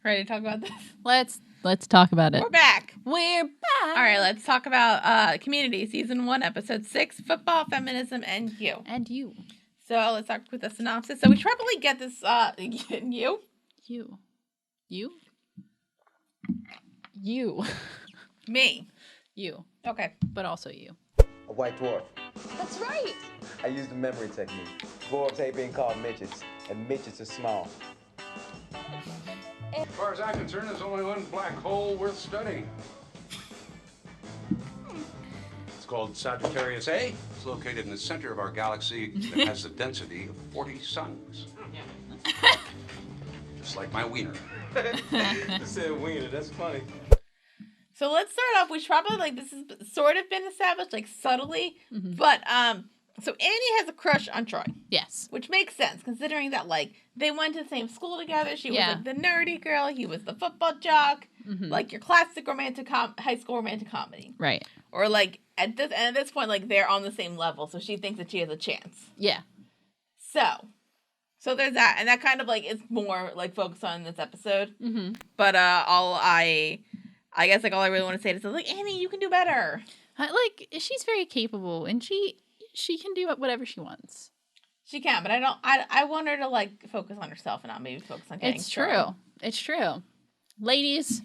Ready to talk about this? Let's talk about it. We're back. We're back. All right, let's talk about Community, Season 1, Episode 6, Football, Feminism, and You. And you. So let's start with the synopsis. So we should probably get this, You? You. You? You. Me. You. Okay. But also you. A white dwarf. That's right. I used the memory technique. Dwarves hate being called midgets, and midgets are small. As far as I'm concerned, there's only one black hole worth studying. It's called Sagittarius A. It's located in the center of our galaxy that has a density of 40 suns. Just like my wiener. You said wiener, that's funny. So let's start off. We should probably, this has sort of been established, subtly. Mm-hmm. But, so Annie has a crush on Troy. Yes. Which makes sense, considering that, they went to the same school together. She was, the nerdy girl. He was the football jock. Mm-hmm. Your classic high school romantic comedy. Right. Or, at this point, they're on the same level, so she thinks that she has a chance. Yeah. So there's that. And that kind of, is more, focused on this episode. Mm-hmm. But, I guess, all I really want to say is, Annie, you can do better. She's very capable, and she can do whatever she wants. She can, but I want her to, focus on herself and not maybe focus on getting True. It's true. Ladies,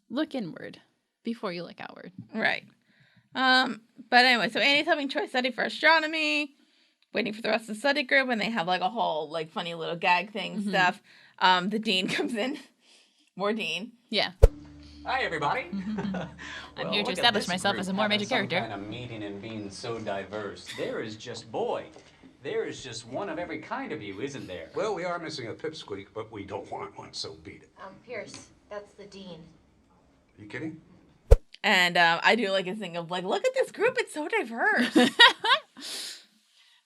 look inward before you look outward. Right. But anyway, so Annie's helping Troy study for astronomy, waiting for the rest of the study group, and they have, a whole, funny little gag thing stuff. The dean comes in. More dean. Yeah. Hi, everybody. I'm here to establish myself as a more major character. Kind of meeting and being so diverse. There is just one of every kind of you, isn't there? Well, we are missing a pipsqueak, but we don't want one, so beat it. Pierce, that's the dean. Are you kidding? And I do like his thing of look at this group, it's so diverse. It's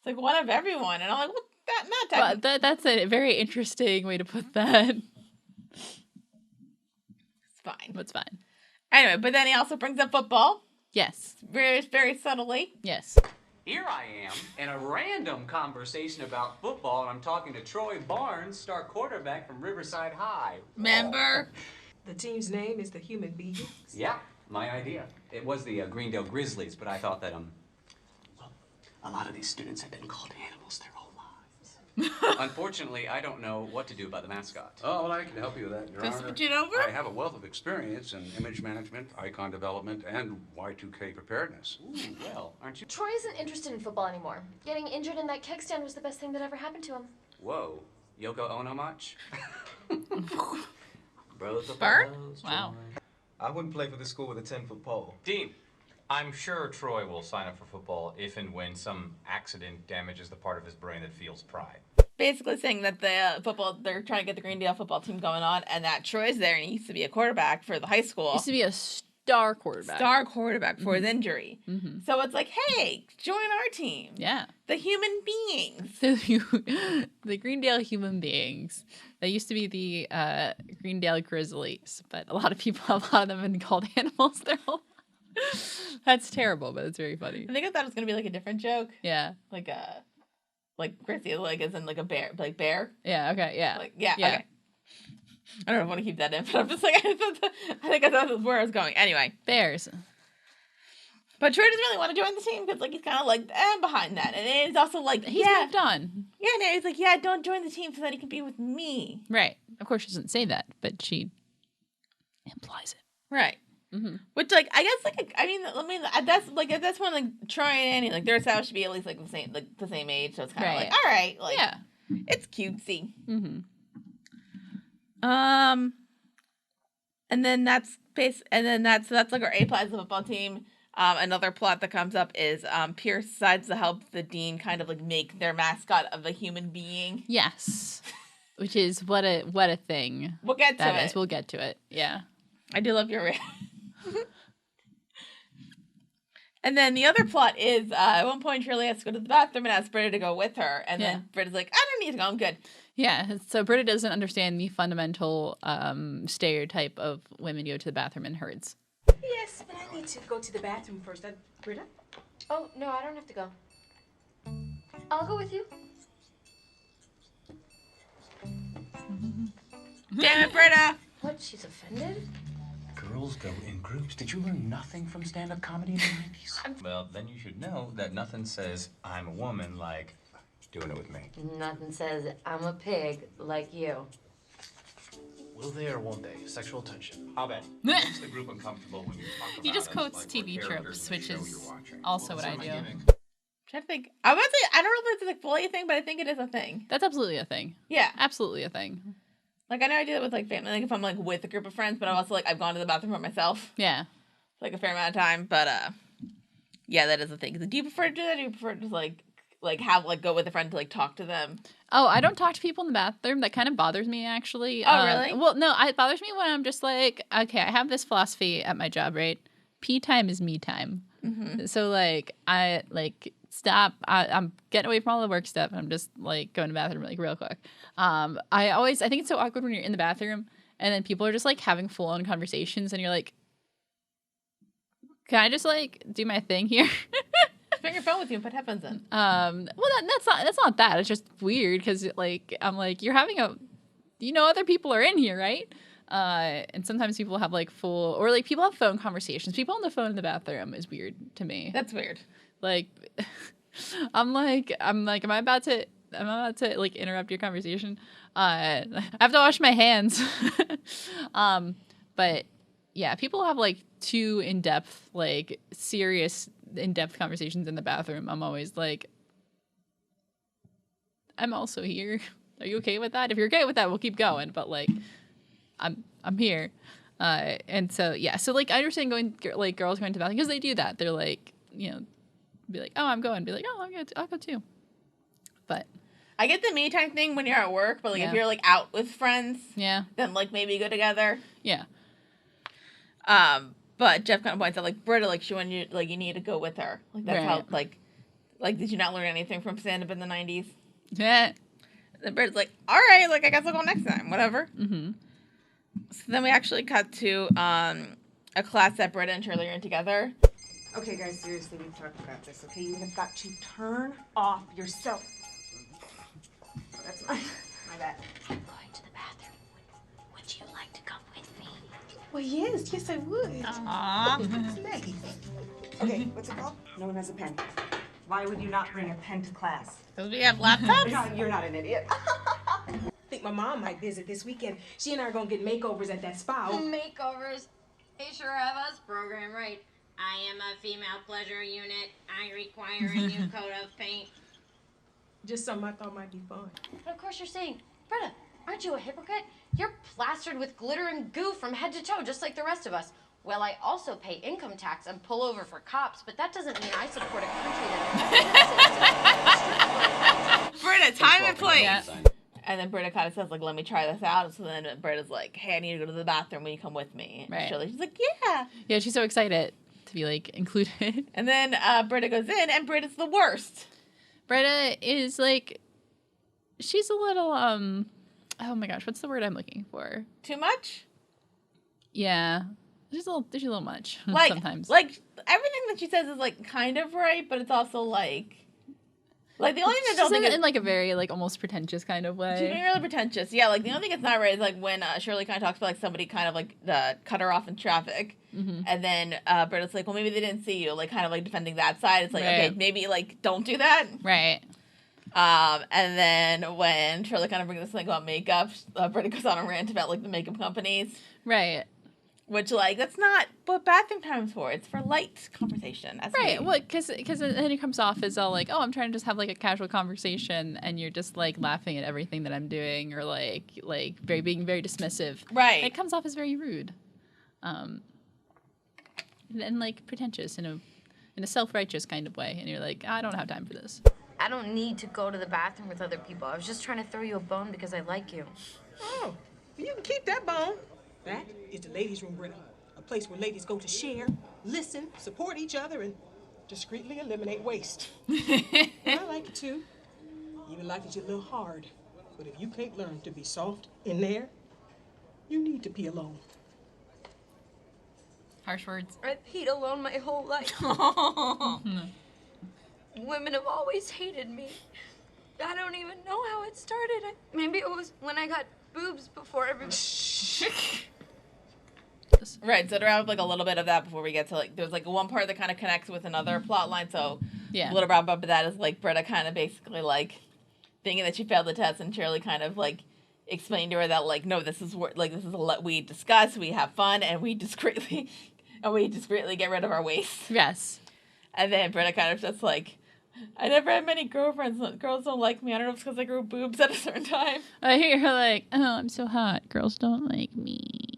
one of everyone, and I'm like, well, not technically. That's a very interesting way to put that. Fine. That's fine. Anyway, but then he also brings up football. Yes. Very, very subtly. Yes. Here I am in a random conversation about football, and I'm talking to Troy Barnes, star quarterback from Riverside High. Remember? The team's name is the Human Beings? Yeah, my idea. It was the Greendale Grizzlies, but I thought that, well, a lot of these students have been called animals their whole lives. Unfortunately, I don't know what to do about the mascot. Oh, well, I can help you with that, Your Just Honor. switch it over? I have a wealth of experience in image management, icon development, and Y2K preparedness. Ooh, well, aren't you? Troy isn't interested in football anymore. Getting injured in that keg stand was the best thing that ever happened to him. Whoa, Yoko Ono much? Bros of Bert? bros, Wow. Troy. I wouldn't play for the school with a 10-foot pole. Dean, I'm sure Troy will sign up for football if and when some accident damages the part of his brain that feels pride. Basically saying that they're trying to get the Greendale football team going on, and that Troy's there, and he used to be a quarterback for the high school. Used to be a star quarterback. For his injury. Mm-hmm. So it's hey, join our team. Yeah. The human beings. The Greendale human beings. They used to be the Greendale Grizzlies, but a lot of them have been called animals their whole. That's terrible, but it's very funny. I think I thought it was gonna be a different joke. Yeah. Chrissy, as in a bear, bear. Yeah. Okay. Yeah. Yeah. Okay. I don't know if I want to keep that in, but I'm just I think I thought that's where I was going. Anyway, bears. But Troy doesn't really want to join the team because he's kind of behind that, and it's also he's moved on. Yeah, and he's don't join the team so that he can be with me. Right. Of course, she doesn't say that, but she implies it. Right. Mm-hmm. Which I guess that's that's when Troy and Annie they're established to be at least the same age, so it's kind of all right, yeah, it's cutesy. Mm-hmm. And then that's our A plot of the football team. Another plot that comes up is Pierce decides to help the dean kind of make their mascot of a human being. Yes, which is what a thing. We'll get to it. We'll get to it. Yeah, I do love your. And then the other plot is at one point Shirley has to go to the bathroom and asks Britta to go with her, and then Britta's I don't need to go, I'm good. Yeah, so Britta doesn't understand the fundamental stereotype of women go to the bathroom in herds. Yes, but I need to go to the bathroom first. Britta? Oh, no, I don't have to go. I'll go with you. Damn it, Britta. What, she's offended? Girls go in groups. Did you learn nothing from stand-up comedy in the 90s? Well, then you should know that nothing says I'm a woman like doing it with me. Nothing says I'm a pig like you. Will they or won't they? Sexual tension. I'll bet. Makes the group uncomfortable when you talk about He just it, quotes like TV we're characters tropes, in the which show is you're watching. also what I do. I think I would say I don't know if it's like fully a thing, but I think it is a thing. That's absolutely a thing. Yeah. Absolutely a thing. Like I know I do that with like family, like if I'm like with a group of friends, but I'm also like I've gone to the bathroom by myself. Yeah. Like a fair amount of time. But yeah, that is a thing. Do you prefer to do that or do you prefer to just like have like go with a friend to like talk to them? Oh, I don't talk to people in the bathroom. That kind of bothers me, actually. Oh, really? Well, no, it bothers me when I'm just like, okay, I have this philosophy at my job, right? Pee time is me time. Mm-hmm. So, like, I, like, stop. I'm getting away from all the work stuff. I'm just, like, going to the bathroom, like, real quick. I think it's so awkward when you're in the bathroom and then people are just, like, having full-on conversations and you're like, can I just, like, do my thing here? Bring your phone with you and put headphones in. Well, that's not that. It's just weird because like I'm like you're having other people are in here, right? And sometimes people have like full or like people have phone conversations. People on the phone in the bathroom is weird to me. That's weird. Like, I'm like, am I about to like interrupt your conversation? I have to wash my hands. But yeah, people have like too in-depth, like serious in-depth conversations in the bathroom. I'm always like, I'm also here. Are you okay with that? If you're okay with that, we'll keep going. But like, I'm here. And so yeah, so like I understand girls going to the bathroom because they do that. They're like, you know, be like, oh, I'm going. Be like, oh, I'll go too. But I get the me time thing when you're at work, but like Yeah. if you're like out with friends, yeah, then like maybe go together. yeah. But Jeff kind of points out like Britta, like she wanted you like you need to go with her. Like that's how Right. like did you not learn anything from stand up in the 90s? Yeah. And Britta's like, all right, like I guess I'll go next time, whatever. Mm-hmm. So then we actually cut to a class that Britta and Shirley are in together. Okay, guys, seriously, we've talked about this, okay? You have got to turn off yourself. That's my bad. I'm going to the bathroom. Would you like to come with me? Well, yes, I would. Aww. That's nice. Okay, what's it called? No one has a pen. Why would you not bring a pen to class? Because we have laptops. No, you're not an idiot. I think my mom might visit this weekend. She and I are gonna get makeovers at that spa. Makeovers. They sure have us programmed right. I am a female pleasure unit. I require a new coat of paint. Just something I thought might be fun. But of course you're saying, Britta, aren't you a hypocrite? You're plastered with glitter and goo from head to toe, just like the rest of us. Well, I also pay income tax and pull over for cops, but that doesn't mean I support a country that... Britta, time and place. Yeah. And then Britta kind of says, like, let me try this out. So then Britta's like, hey, I need to go to the bathroom. Will you come with me? And Right. Shirley's like, yeah. Yeah, she's so excited to be like included. And then Britta goes in, and Britta's the worst. Britta is like, she's a little oh my gosh, what's the word I'm looking for? Too much? Yeah, she's a little much Like, sometimes. Like, everything that she says is, like, kind of right, but it's also, like the only thing I She don't says think it is... in like a very like almost pretentious kind of She's being way. really pretentious. Yeah, like, the only thing that's not right is, like, when Shirley kind of talks about, like, somebody kind of, like, cut her off in traffic. Mm-hmm. And then Britta's like, well, maybe they didn't see you. Like, kind of, like, defending that side. It's like, Right. okay, maybe, like, don't do that. Right. And then when Shirley kind of brings this thing about makeup, Britta goes on a rant about, like, the makeup companies. Right. Which, like, that's not what bathroom time's for. It's for light conversation. That's Right. me. Well, because then it comes off as all like, oh, I'm trying to just have like a casual conversation, and you're just like laughing at everything that I'm doing, or like being very dismissive. Right. It comes off as very rude, and like pretentious in a self-righteous kind of way, and you're like, I don't have time for this. I don't need to go to the bathroom with other people. I was just trying to throw you a bone because I like you. Oh, you can keep that bone. That is the ladies' room, Britta. A place where ladies go to share, listen, support each other, and discreetly eliminate waste. And I like it too. Even like it's a little hard. But if you can't learn to be soft in there, you need to pee alone. Harsh words. I've peed alone my whole life. Women have always hated me. I don't even know how it started. Maybe it was when I got boobs before everybody. Right, so to wrap up like a little bit of that before we get to like, there's like one part that kind of connects with another plot line. So Yeah. a little wrap up of that is like Britta kind of basically like thinking that she failed the test, and Shirley kind of like explained to her that like, no, this is what we discuss, we have fun, and we discreetly get rid of our waste. Yes. And then Britta kind of just like, I never had many girlfriends. Girls don't like me. I don't know if it's because I grew boobs at a certain time. I hear her like, oh, I'm so hot. Girls don't like me.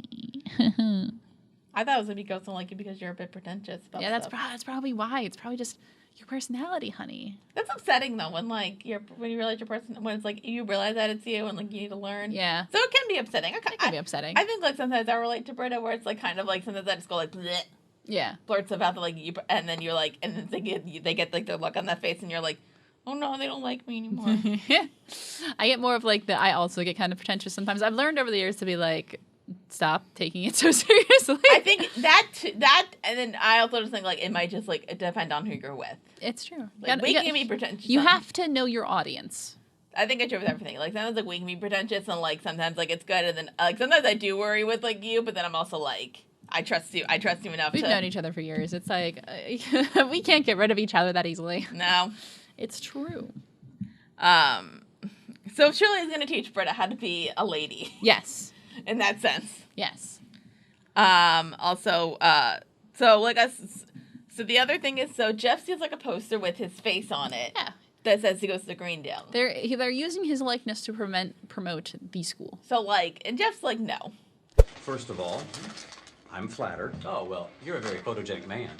I thought it was going to be girls don't like you because you're a bit pretentious about Yeah, that's, stuff. that's probably why. It's probably just your personality, honey. That's upsetting though when like when you realize your person, when it's like you realize that it's you and like you need to learn. Yeah. So it can be upsetting. It can be upsetting. I think like sometimes I relate to Britta where it's like kind of like sometimes I just go like bleh, Yeah. blurt stuff out that like you, and then you're like, and then they get like the look on that face and you're like, oh no, they don't like me anymore. I get more of like I also get kind of pretentious sometimes. I've learned over the years to be like, stop taking it so seriously. I think that, and then I also just think like it might just like depend on who you're with. It's true. Like we can be pretentious. You have to know your audience. I think I true with everything. Like sometimes like we can be pretentious, and like sometimes like it's good, and then like sometimes I do worry with like you, but then I'm also like I trust you enough. We've known each other for years. It's like we can't get rid of each other that easily. No, it's true. So Shirley is going to teach Britta how to be a lady. Yes. In that sense. Yes. Also, so like us. So the other thing is, so Jeff sees like a poster with his face on it. Yeah. That says he goes to Greendale. They're using his likeness to promote the school. So like, and Jeff's like, no. First of all, I'm flattered. Oh, well, you're a very photogenic man.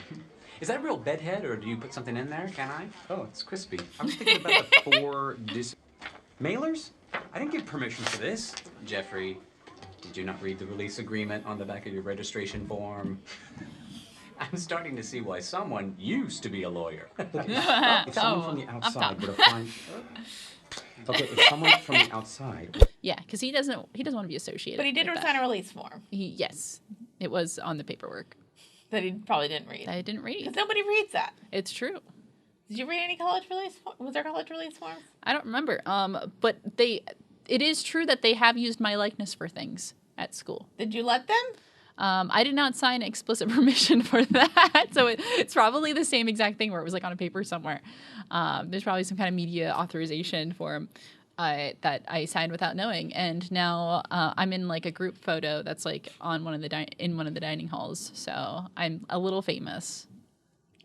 Is that real bedhead, or do you put something in there? Can I? Oh, it's crispy. I was thinking about the 4 mailers? I didn't give permission for this. Jeffrey, did you not read the release agreement on the back of your registration form? I'm starting to see why someone used to be a lawyer. If someone from the outside would have found... Okay, if someone from the outside... Yeah, because he doesn't want to be associated. But he did with sign that. a release form. Yes, it was on the paperwork. That he probably didn't read. That I didn't read. Because nobody reads that. It's true. Did you read any college release? Was there college release forms? I don't remember. But it is true that they have used my likeness for things at school. Did you let them? I did not sign explicit permission for that, so it's probably the same exact thing where it was like on a paper somewhere. There's probably some kind of media authorization form that I signed without knowing, and now I'm in like a group photo that's like on one of the dining halls, so I'm a little famous.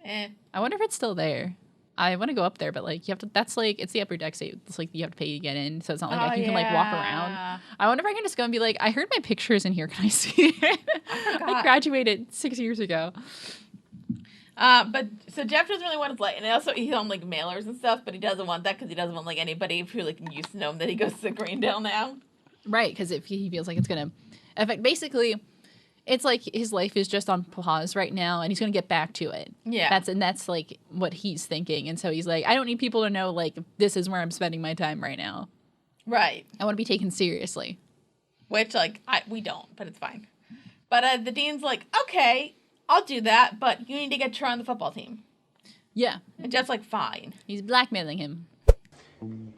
I wonder if it's still there. I want to go up there, but like you have to. That's like it's the upper deck, so it's like you have to pay to get in. So it's not like I can like walk around. I wonder if I can just go and be like, I heard my pictures in here. Can I see it? I graduated 6 years ago. But so Jeff doesn't really want his and also he's on like mailers and stuff, but he doesn't want that because he doesn't want like anybody who like used to know him that he goes to Greendale now. Right, because if he feels like it's gonna affect, basically, it's like his life is just on pause right now, and he's gonna get back to it. Yeah, that's like what he's thinking, and so he's like, I don't need people to know like this is where I'm spending my time right now. Right. I want to be taken seriously. Which like we don't, but it's fine. But the dean's like, okay, I'll do that, but you need to get Troy on the football team. Yeah. And Jeff's like, fine. He's blackmailing him.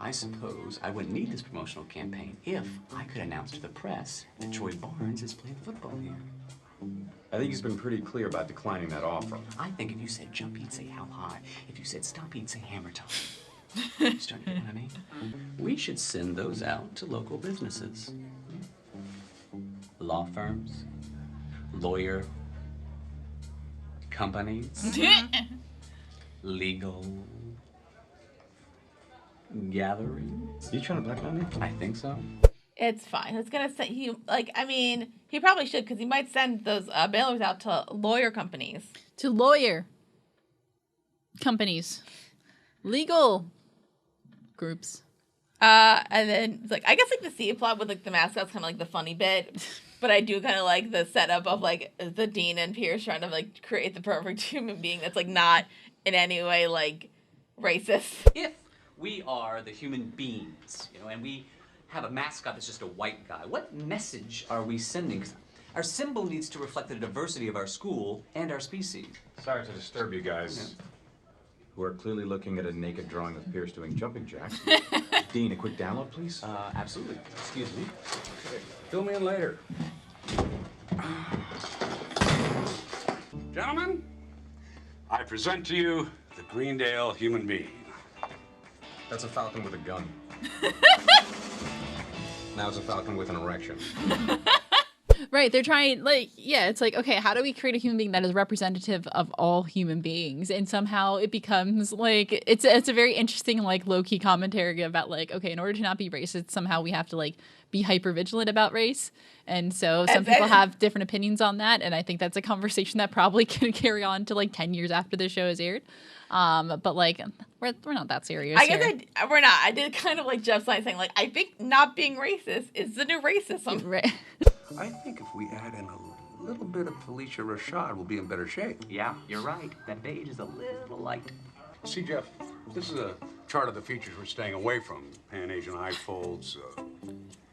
I suppose I wouldn't need this promotional campaign if I could announce to the press that Troy Barnes is playing football here. I think he's been pretty clear about declining that offer. I think if you said jump, he'd say how high. If you said stop, he'd say hammer time. Starting to get what I mean? We should send those out to local businesses. Law firms, lawyer companies, legal gatherings. You trying to blackmail me? I think so. It's fine. It's gonna send he he probably should because he might send those mailers out to lawyer companies. To lawyer companies, legal groups. And then it's like I guess like the C plot with like the mascot's kind of like the funny bit, but I do kind of like the setup of like the dean and Pierce trying to like create the perfect human being that's like not in any way like racist. If we are the human beings, and we have a mascot that's just a white guy, what message are we sending? 'Cause our symbol needs to reflect the diversity of our school and our species. Sorry to disturb you guys. who are clearly looking at a naked drawing of Pierce doing jumping jacks. Dean, a quick download, please. Absolutely. Excuse me. Okay, fill me in later. Gentlemen, I present to you the Greendale human being. That's a falcon with a gun. Now it's a falcon with an erection. Right, they're trying, like, yeah, it's like, okay, how do we create a human being that is representative of all human beings? And somehow it becomes, like, it's a very interesting, like, low-key commentary about, like, okay, in order to not be racist, somehow we have to, like, be hyper-vigilant about race. And so some people have different opinions on that, and I think that's a conversation that probably can carry on to, like, 10 years after the show is aired. But, like, we're not that serious I guess here. we're not. I did kind of like Jeff's line saying, like, I think not being racist is the new racism. Right. I think if we add in a little bit of Felicia Rashad, we'll be in better shape. Yeah, you're right. That beige is a little light. See, Jeff, this is a chart of the features we're staying away from. Pan-Asian eye folds,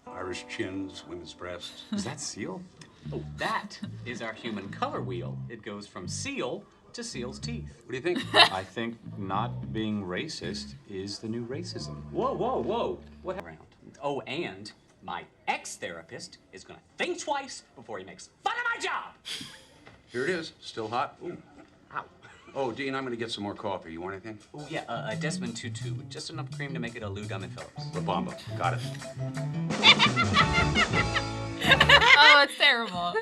Irish chins, women's breasts. Is that seal? Oh, that is our human color wheel. It goes from seal to seal's teeth. What do you think? I think not being racist is the new racism. Whoa, whoa, whoa. What around? Oh, and my ex-therapist is gonna think twice before he makes fun of my job. Here it is, still hot. Ooh. Ow. Oh, Dean, I'm gonna get some more coffee. You want anything? Oh, yeah, a Desmond Tutu. Just enough cream to make it a Lou Diamond Phillips. La Bamba. Got it. Oh, it's terrible.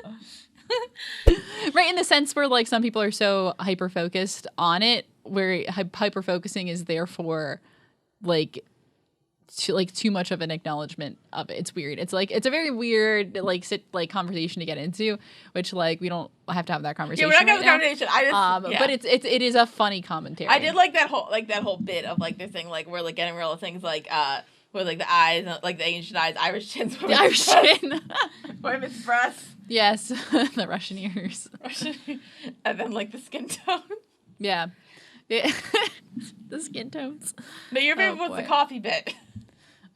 Right, in the sense where, like, some people are so hyper-focused on it, where hyper-focusing is therefore, like, too much of an acknowledgement of it. It's weird. It's like, it's a very weird, like, conversation to get into, which, like, we don't have to have that conversation. Yeah, we're not right gonna have a conversation. I just, yeah. But it is a funny commentary. I did like that whole bit of, like, this thing, like, we're, like, getting real things, like, with, like, the eyes, like, the ancient eyes, Irish chins, The Irish chin. women's breasts. Yes, the Russian ears. And then, like, the skin tone. Yeah. The skin tones. No, your favorite was the coffee bit.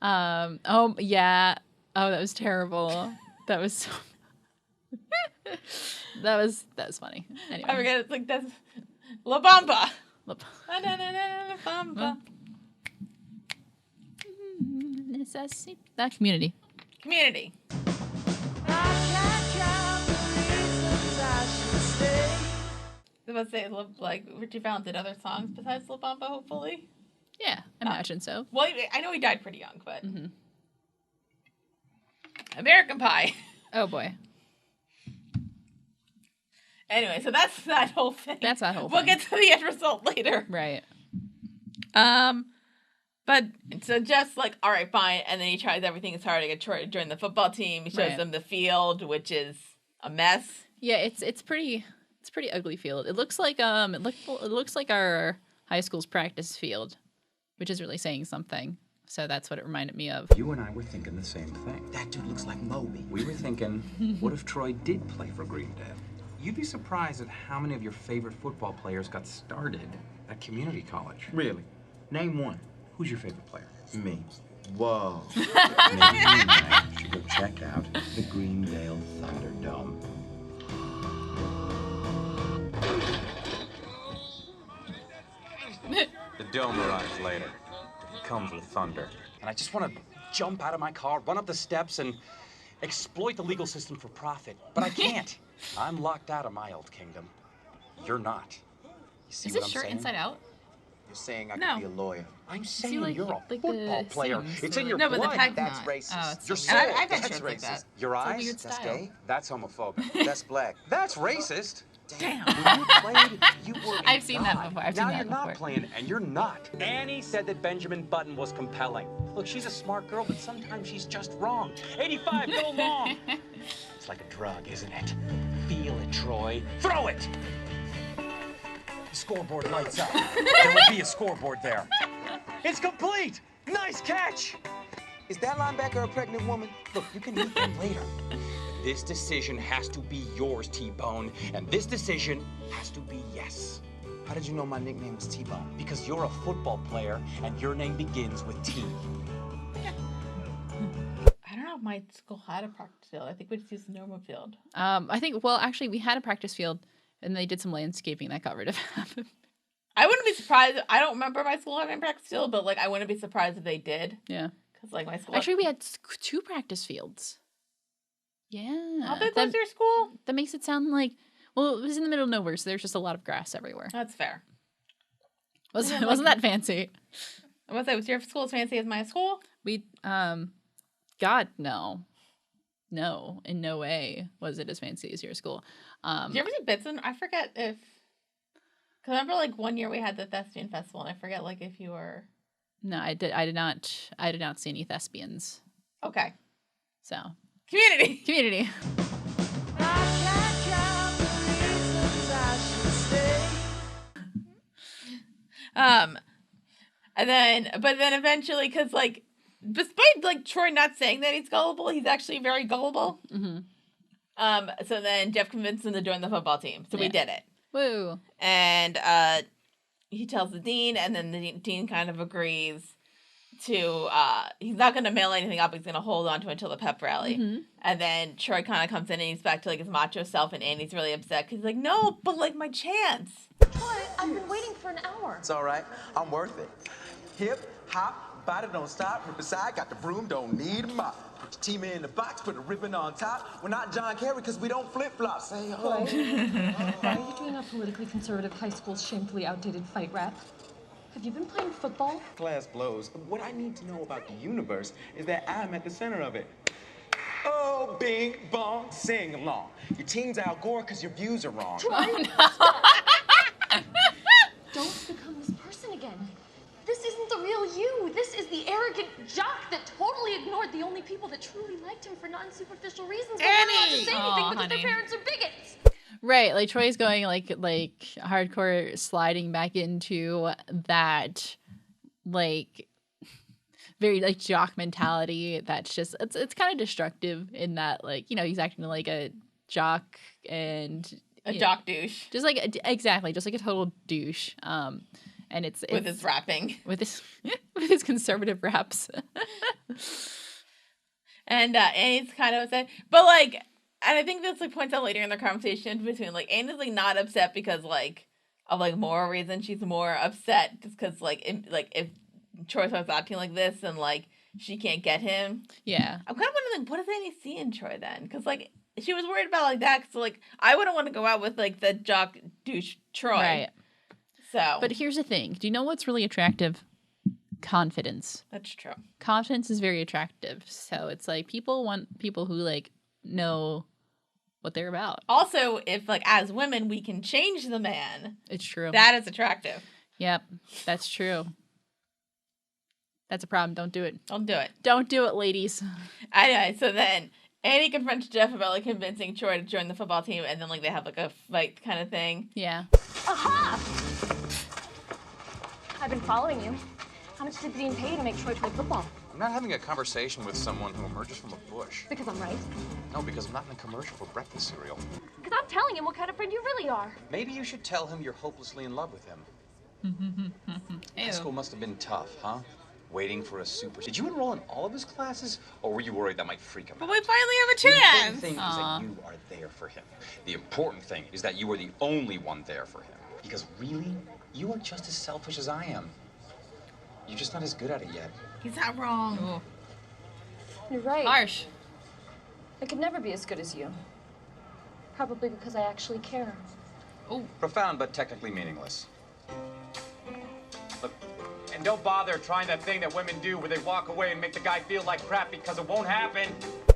Oh, yeah. Oh, that was terrible. That was so... that was funny. Anyway. I forget, it's like, that's La Bamba. La Bamba. That Community. Community. I was about to say, like, Richie Valens did other songs besides La Bamba, hopefully. Yeah, I imagine so. Well, I know he died pretty young, but... Mm-hmm. American Pie. Oh, boy. Anyway, so that's that whole thing. That's that whole thing. We'll get to the end result later. Right. But, so Jeff's like, all right, fine, and then he tries everything as hard to get Troy to join the football team. He shows them the field, which is a mess. Yeah, it's pretty ugly field. It looks like it looks like our high school's practice field, which is really saying something. So that's what it reminded me of. You and I were thinking the same thing. That dude looks like Moby. We were thinking, what if Troy did play for Greendale? You'd be surprised at how many of your favorite football players got started at community college. Really? Name one. Who's your favorite player? Me. Whoa. Maybe you and I should go check out the Greendale Thunderdome. The dome arrives later. It comes with thunder. And I just want to jump out of my car, run up the steps, and exploit the legal system for profit. But I can't. I'm locked out of my old kingdom. You're not. You see Is what this I'm shirt saying? inside out? You're saying I No. could be a lawyer. I'm saying like- you're a like the football player. seams, It's the- in your No, but the blood. tag's That's not. racist. Oh, it's Your so soul. weird. I've had That's shirts like racist. that. Your It's a eyes. weird That's style. gay. That's homophobic. That's black. That's racist. Damn. When you played, you were a I've seen that god. before. I've now seen that you're not before. playing, and you're not. Annie said that Benjamin Button was compelling. Look, she's a smart girl, but sometimes she's just wrong. 85, go long. It's like a drug, isn't it? Feel it, Troy. Throw it. The scoreboard lights up. There will be a scoreboard there. It's complete. Nice catch. Is that linebacker a pregnant woman? Look, you can meet them later. This decision has to be yours, T-Bone, and this decision has to be yes. How did you know my nickname was T-Bone? Because you're a football player, and your name begins with T. I don't know if my school had a practice field. I think we just used the normal field. I think, well, actually, we had a practice field, and they did some landscaping that got rid of half of it. I wouldn't wouldn't be surprised. I don't remember my school having practice field, but like I wouldn't be surprised if they did. Yeah. Because like my school. Actually, we had 2 practice fields. Yeah. How big was your school? That makes it sound like, well, it was in the middle of nowhere, so there's just a lot of grass everywhere. That's fair. Wasn't that fancy? Was your school as fancy as my school? We, God, no. No, in no way was it as fancy as your school. Did you ever see bits? I forget if, because I remember like one year we had the Thespian Festival, and I forget like if you were. No, I did not see any thespians. Okay. So. Community. But then eventually, because like, despite like Troy not saying that he's gullible, he's actually very gullible. Mm-hmm. So then Jeff convinced him to join the football team. So we did it. Woo. And he tells the dean, and then the dean kind of agrees to, he's not going to mail anything up. He's going to hold on to it until the pep rally. Mm-hmm. And then Troy kind of comes in and he's back to like his macho self, and Annie's really upset because he's like, no, but like my chance. Troy, I've been waiting for an hour. It's all right. I'm worth it. Hip, hop, body don't stop. Rip aside, got the broom, don't need a mop. Put your team in the box, put a ribbon on top. We're not John Kerry because we don't flip-flop. Say ho. Why are you doing a politically conservative high school's shamefully outdated fight rap? Have you been playing football? Class blows. What I need to know about the universe is that I'm at the center of it. Oh, bing, bong, sing along. Your team's Al Gore because your views are wrong. Troy, stop. Don't become this person again. This isn't the real you. This is the arrogant jock that totally ignored the only people that truly liked him for non-superficial reasons. But weren't allowed to say anything because their parents are bigots. Right, like Troy's going like hardcore sliding back into that like very like jock mentality that's just it's kind of destructive in that like, you know, he's acting like a jock and a jock douche. Just like exactly, just like a total douche. And it's with his rapping. With his conservative raps. And he's kind of upset. But like, and I think this like points out later in their conversation between like Anna's like not upset because like of like moral reasons. She's more upset just because like if Troy starts acting like this and like she can't get him. Yeah. I'm kind of wondering like what does Annie see in Troy then? Because like she was worried about like that. So like I wouldn't want to go out with like the jock douche Troy. Right. So. But here's the thing. Do you know what's really attractive? Confidence. That's true. Confidence is very attractive. So it's like people want people who like know what they're about. Also, if like as women we can change the man. It's true. That is attractive. Yep. That's true. That's a problem. Don't do it. Don't do it. Don't do it, ladies. Anyway, so then Annie confronts Jeff about like convincing Troy to join the football team, and then like they have like a fight kind of thing. Yeah. Aha! I've been following you. How much did the dean pay you to make Troy play football? I'm not having a conversation with someone who emerges from a bush. Because I'm right? No, because I'm not in a commercial for breakfast cereal. Because I'm telling him what kind of friend you really are. Maybe you should tell him you're hopelessly in love with him. High school must have been tough, huh? Waiting for a super... Did you enroll in all of his classes, or were you worried that might freak him out? But we finally have a The important chance. thing is that you are there for him. The important thing is that you are the only one there for him. Because really, you are just as selfish as I am. You're just not as good at it yet. He's not wrong. Ooh. You're right. Harsh. I could never be as good as you. Probably because I actually care. Oh. Profound, but technically meaningless. Look, and don't bother trying that thing that women do where they walk away and make the guy feel like crap because it won't happen.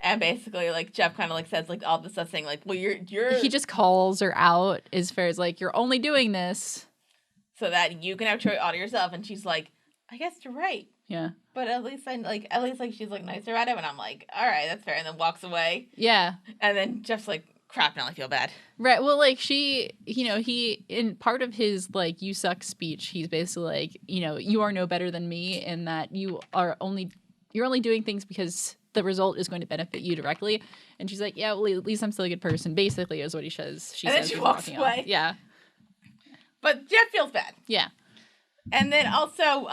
And basically, like Jeff kind of like says like all this stuff saying like, well, you're. He just calls her out as far as like you're only doing this so that you can have Troy all to yourself, and she's like, I guess you're right. Yeah. But at least she's like nicer at him, and I'm like, all right, that's fair, and then walks away. Yeah. And then Jeff's like, crap, now I feel bad. Right. Well, like she, you know, he in part of his like "you suck" speech, he's basically like, you know, you are no better than me, and that you're only doing things because the result is going to benefit you directly. And she's like, yeah, well, at least I'm still a good person. Basically, is what he says. And then she walks away. Yeah. But Jeff feels bad. Yeah. And then also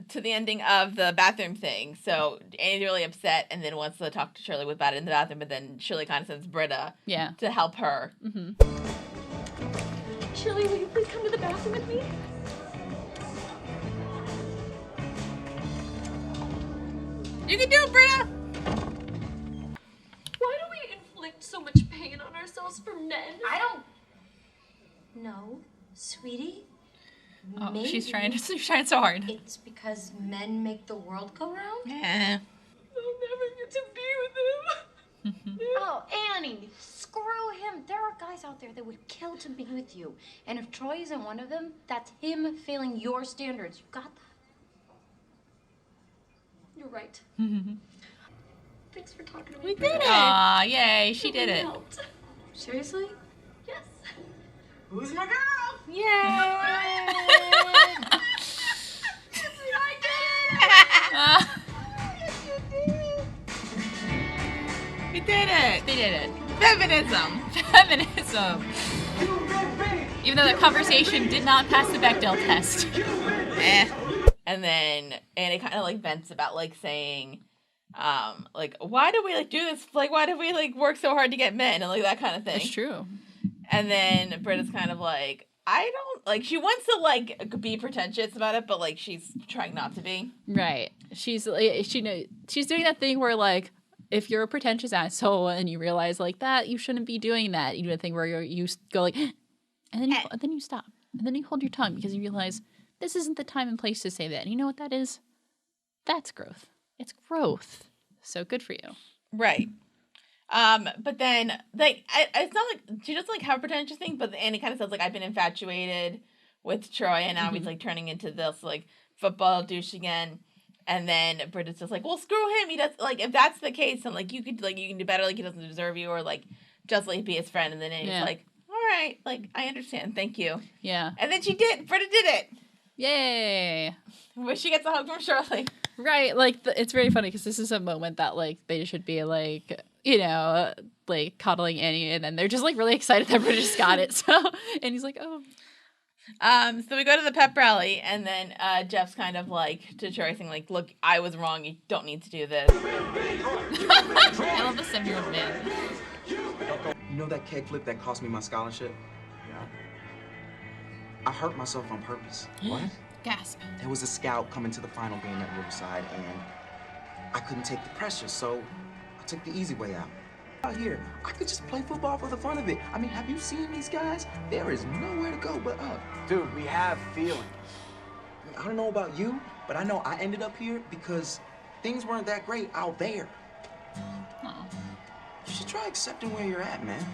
to the ending of the bathroom thing. So Annie's really upset and then wants to talk to Shirley about it in the bathroom, but then Shirley kind of sends Britta to help her. Mm-hmm. Shirley, will you please come to the bathroom with me? You can do it, Britta! Why do we inflict so much pain on ourselves for men? I don't know, sweetie. Oh, Maybe she's trying so hard. it's because men make the world go round? Yeah. I'll never get to be with him. Oh, Annie, screw him. There are guys out there that would kill to be with you. And if Troy isn't one of them, that's him failing your standards. You got that? You're right. Thanks for talking to me. We did it! Aw, yay, she did it. Helped. Seriously? Yes. Who's my girl? Yay! We did it! They did it. Feminism! Feminism. Even though the conversation did not pass the Bechdel test. And then Annie kind of like vents about like saying, like, why do we like do this? Like, why do we like work so hard to get men and like that kind of thing? It's true. And then Britta's kind of like, I don't like. She wants to like be pretentious about it, but like she's trying not to be. Right. She's she's doing that thing where like, if you're a pretentious asshole and you realize like that, you shouldn't be doing that. You do a thing where you go like, and then you stop, and then you hold your tongue because you realize this isn't the time and place to say that. And you know what that is? That's growth. It's growth. So good for you. Right. But then like it's not like she doesn't like have a pretentious thing, but Annie kind of says like I've been infatuated with Troy and now he's like turning into this like football douche again. And then Britta's just like, well, screw him. He does like if that's the case, then like you can do better. Like he doesn't deserve you, or like just like be his friend. And then Annie's like, all right, like I understand, thank you. Yeah. And then she did. Britta did it. Yay. Where she gets a hug from Shirley. Right. Like it's very funny because this is a moment that like they should be like, you know, like coddling Annie, and then they're just like really excited that Britta just got it. So and he's like, oh. So we go to the pep rally, and then Jeff's kind of like to Troy saying like, look, I was wrong. You don't need to do this. I love the 7-year-old man. You know that keg flip that cost me my scholarship? Yeah. I hurt myself on purpose. What? Gasp. There was a scout coming to the final game at Riverside, and I couldn't take the pressure, so I took the easy way out. Out here, I could just play football for the fun of it. I mean, have you seen these guys? There is nowhere to go but up. Dude, we have feelings. I don't know about you, but I know I ended up here because things weren't that great out there. Oh. You should try accepting where you're at, man.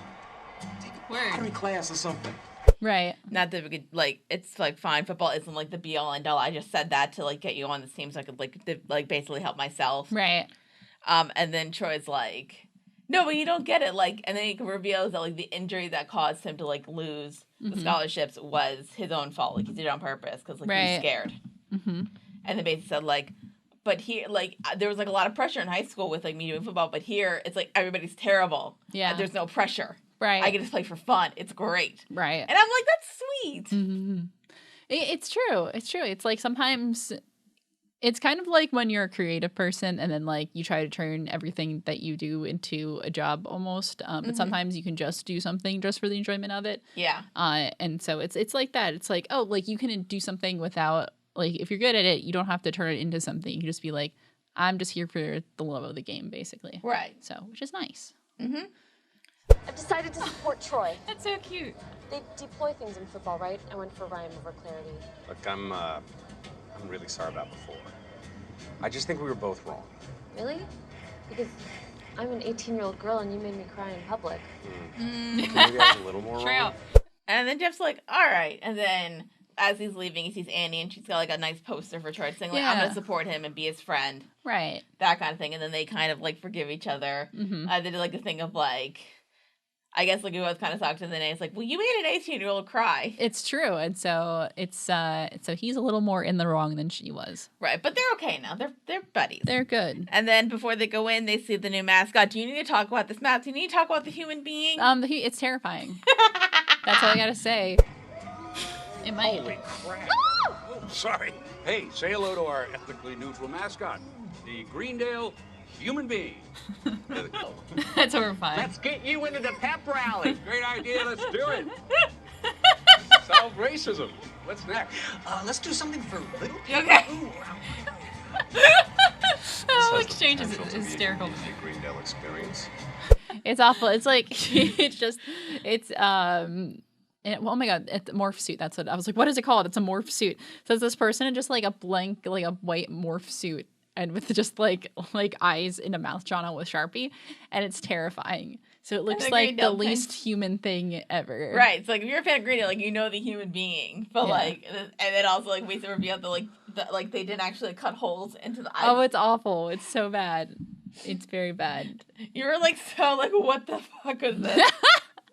Take a Word. pottery class or something. Right. Not that we could like. It's like fine. Football isn't like the be all end all. I just said that to like get you on this team so I could like basically help myself. Right. And then Troy's like, no, but you don't get it. Like, and then he reveals that like the injury that caused him to like lose the scholarships was his own fault. Like he did it on purpose because like he was scared. Mm-hmm. And then basically said like, but here like there was like a lot of pressure in high school with like me doing football, but here it's like everybody's terrible. Yeah. There's no pressure. Right. I can just play for fun. It's great. Right. And I'm like, that's sweet. Mm-hmm. It's true. It's true. It's like sometimes it's kind of like when you're a creative person and then like you try to turn everything that you do into a job almost. But sometimes you can just do something just for the enjoyment of it. Yeah. And so it's like that. It's like, oh, like you can do something without like if you're good at it, you don't have to turn it into something. You can just be like, I'm just here for the love of the game, basically. Right. So, which is nice. Mm-hmm. I've decided to support Troy. That's so cute. They deploy things in football, right? I went for rhyme over clarity. Look, I'm really sorry about before. I just think we were both wrong. Really? Because I'm an 18-year-old girl and you made me cry in public. Maybe I was a little more wrong. And then Jeff's like, all right. And then as he's leaving, he sees Annie and she's got like a nice poster for Troy saying like, I'm going to support him and be his friend. Right. That kind of thing. And then they kind of like forgive each other. Mm-hmm. They did like a thing of like, I guess like it was kind of sucked. And then it's like, well, you made an 18-year-old cry. It's true. And so it's so he's a little more in the wrong than she was. Right. But they're okay now. They're buddies. They're good. And then before they go in, they see the new mascot. Do you need to talk about this mascot? Do you need to talk about the human being? It's terrifying. That's all I gotta say. It might. Holy crap. Oh, sorry. Hey, say hello to our ethnically neutral mascot, the Greendale human being. That's horrifying. Let's get you into the pep rally. Great idea. Let's do it. Solve racism. What's next? Let's do something for little people. Okay. The whole exchange is hysterical. Greendale experience. It's awful. It's like oh my god, it's a morph suit. That's what I was like. What is it called? It's a morph suit. So it's this person in just like a blank, like a white morph suit, and with just like eyes and a mouth drawn on with Sharpie, and it's terrifying. So it looks like the least human thing ever. Right. It's like if you're a fan of Greendale, like you know the human being, but like, and then also like we revealed that like they didn't actually cut holes into the eyes. Oh, it's awful. It's so bad. It's very bad. You were like so like, what the fuck was this?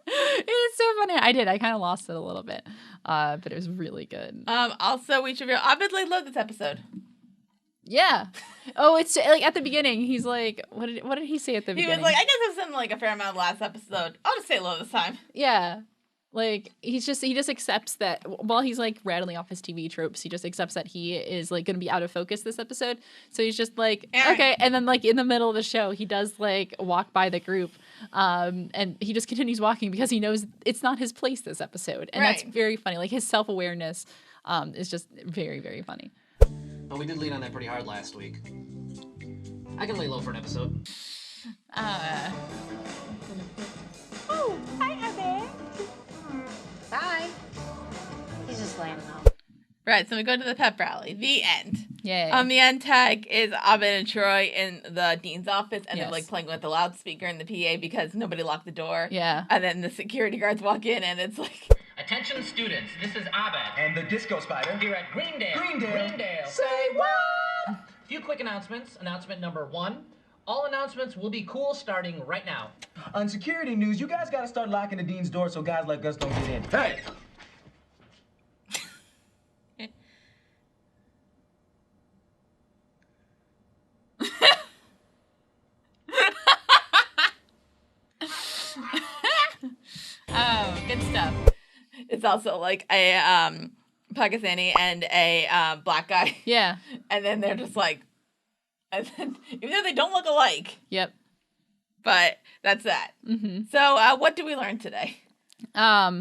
It's so funny. I kind of lost it a little bit, but it was really good. Also, we should reveal Abedly loved this episode. Yeah. Oh, it's like at the beginning. He's like, what did he say at the beginning? He was like, I guess I've said like a fair amount of last episode. I'll just say love this time. Yeah. Like he just accepts that while he's like rattling off his TV tropes, he just accepts that he is like going to be out of focus this episode. So he's just like, okay. And then like in the middle of the show, he does like walk by the group, and he just continues walking because he knows it's not his place this episode, and that's very funny. Like his self-awareness is just very, very funny. Well, we did lean on that pretty hard last week. I can lay low for an episode. Oh, hi, Abed. Bye. He's just laying low. Right, so we go to the pep rally. The end. Yay. The end tag is Abed and Troy in the dean's office, and they're like playing with the loudspeaker in the PA because nobody locked the door. Yeah. And then the security guards walk in, and it's like, attention students, this is Abed. And the disco spider. Here at Greendale. Greendale. Say what? Few quick announcements. Announcement number 1. All announcements will be cool starting right now. On security news, you guys gotta start locking the dean's door so guys like us don't get in. Hey! Oh, good stuff. It's also like a Pakistani and a black guy. Yeah. And then they're just like, and then, even though they don't look alike. Yep. But that's that. Mm-hmm. So what did we learn today? That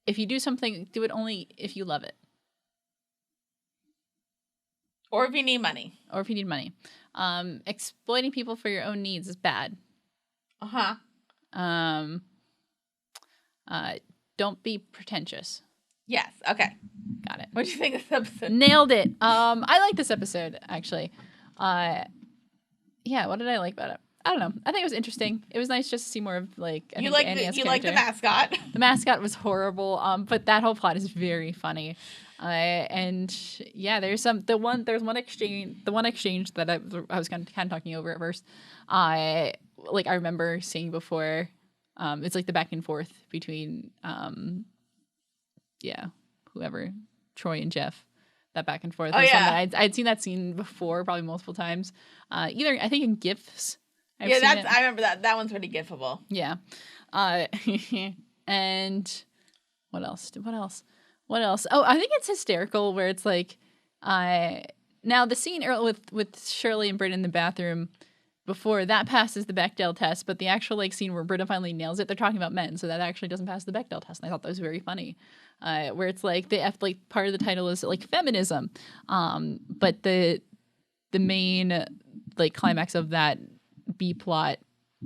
if you do something, do it only if you love it. Or if you need money. Or if you need money. Exploiting people for your own needs is bad. Uh-huh. Don't be pretentious. Yes. Okay. Got it. What do you think of this episode? Nailed it. I like this episode, actually. Yeah, what did I like about it? I don't know. I think it was interesting. It was nice just to see more of like You like the mascot. The mascot was horrible. But that whole plot is very funny. And yeah, there's one exchange that I was kind of talking over at first. I remember seeing before. It's like the back and forth between whoever, Troy and Jeff. That back and forth. Oh, yeah. I'd seen that scene before, probably multiple times. Either I think in GIFs. I remember that. That one's pretty gifable. Yeah. And what else? Oh, I think it's hysterical where it's like, now the scene with Shirley and Britta in the bathroom before that passes the Bechdel test, but the actual like scene where Britta finally nails it, they're talking about men, so that actually doesn't pass the Bechdel test. And I thought that was very funny. Where it's like part of the title is like feminism, but the main like climax of that B plot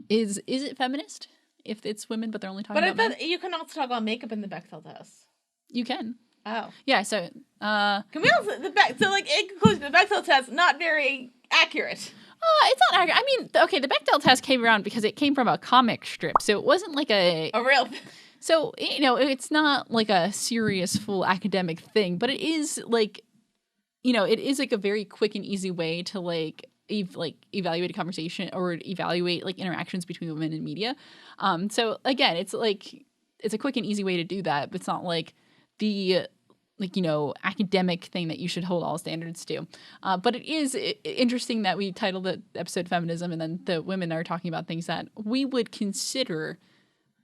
is it feminist if it's women but they're only talking about men? But you can also talk about makeup in the Bechdel test. You can. Oh. Yeah. So can we also in conclusion, the Bechdel test not very accurate. It's not accurate. I mean, okay, the Bechdel test came around because it came from a comic strip, so it wasn't like a real. So it's not like a serious full academic thing, but it is like, it is like a very quick and easy way to evaluate a conversation or evaluate like interactions between women and media. So again, it's a quick and easy way to do that, but it's not like the academic thing that you should hold all standards to. But it is interesting that we titled the episode Feminism, and then the women are talking about things that we would consider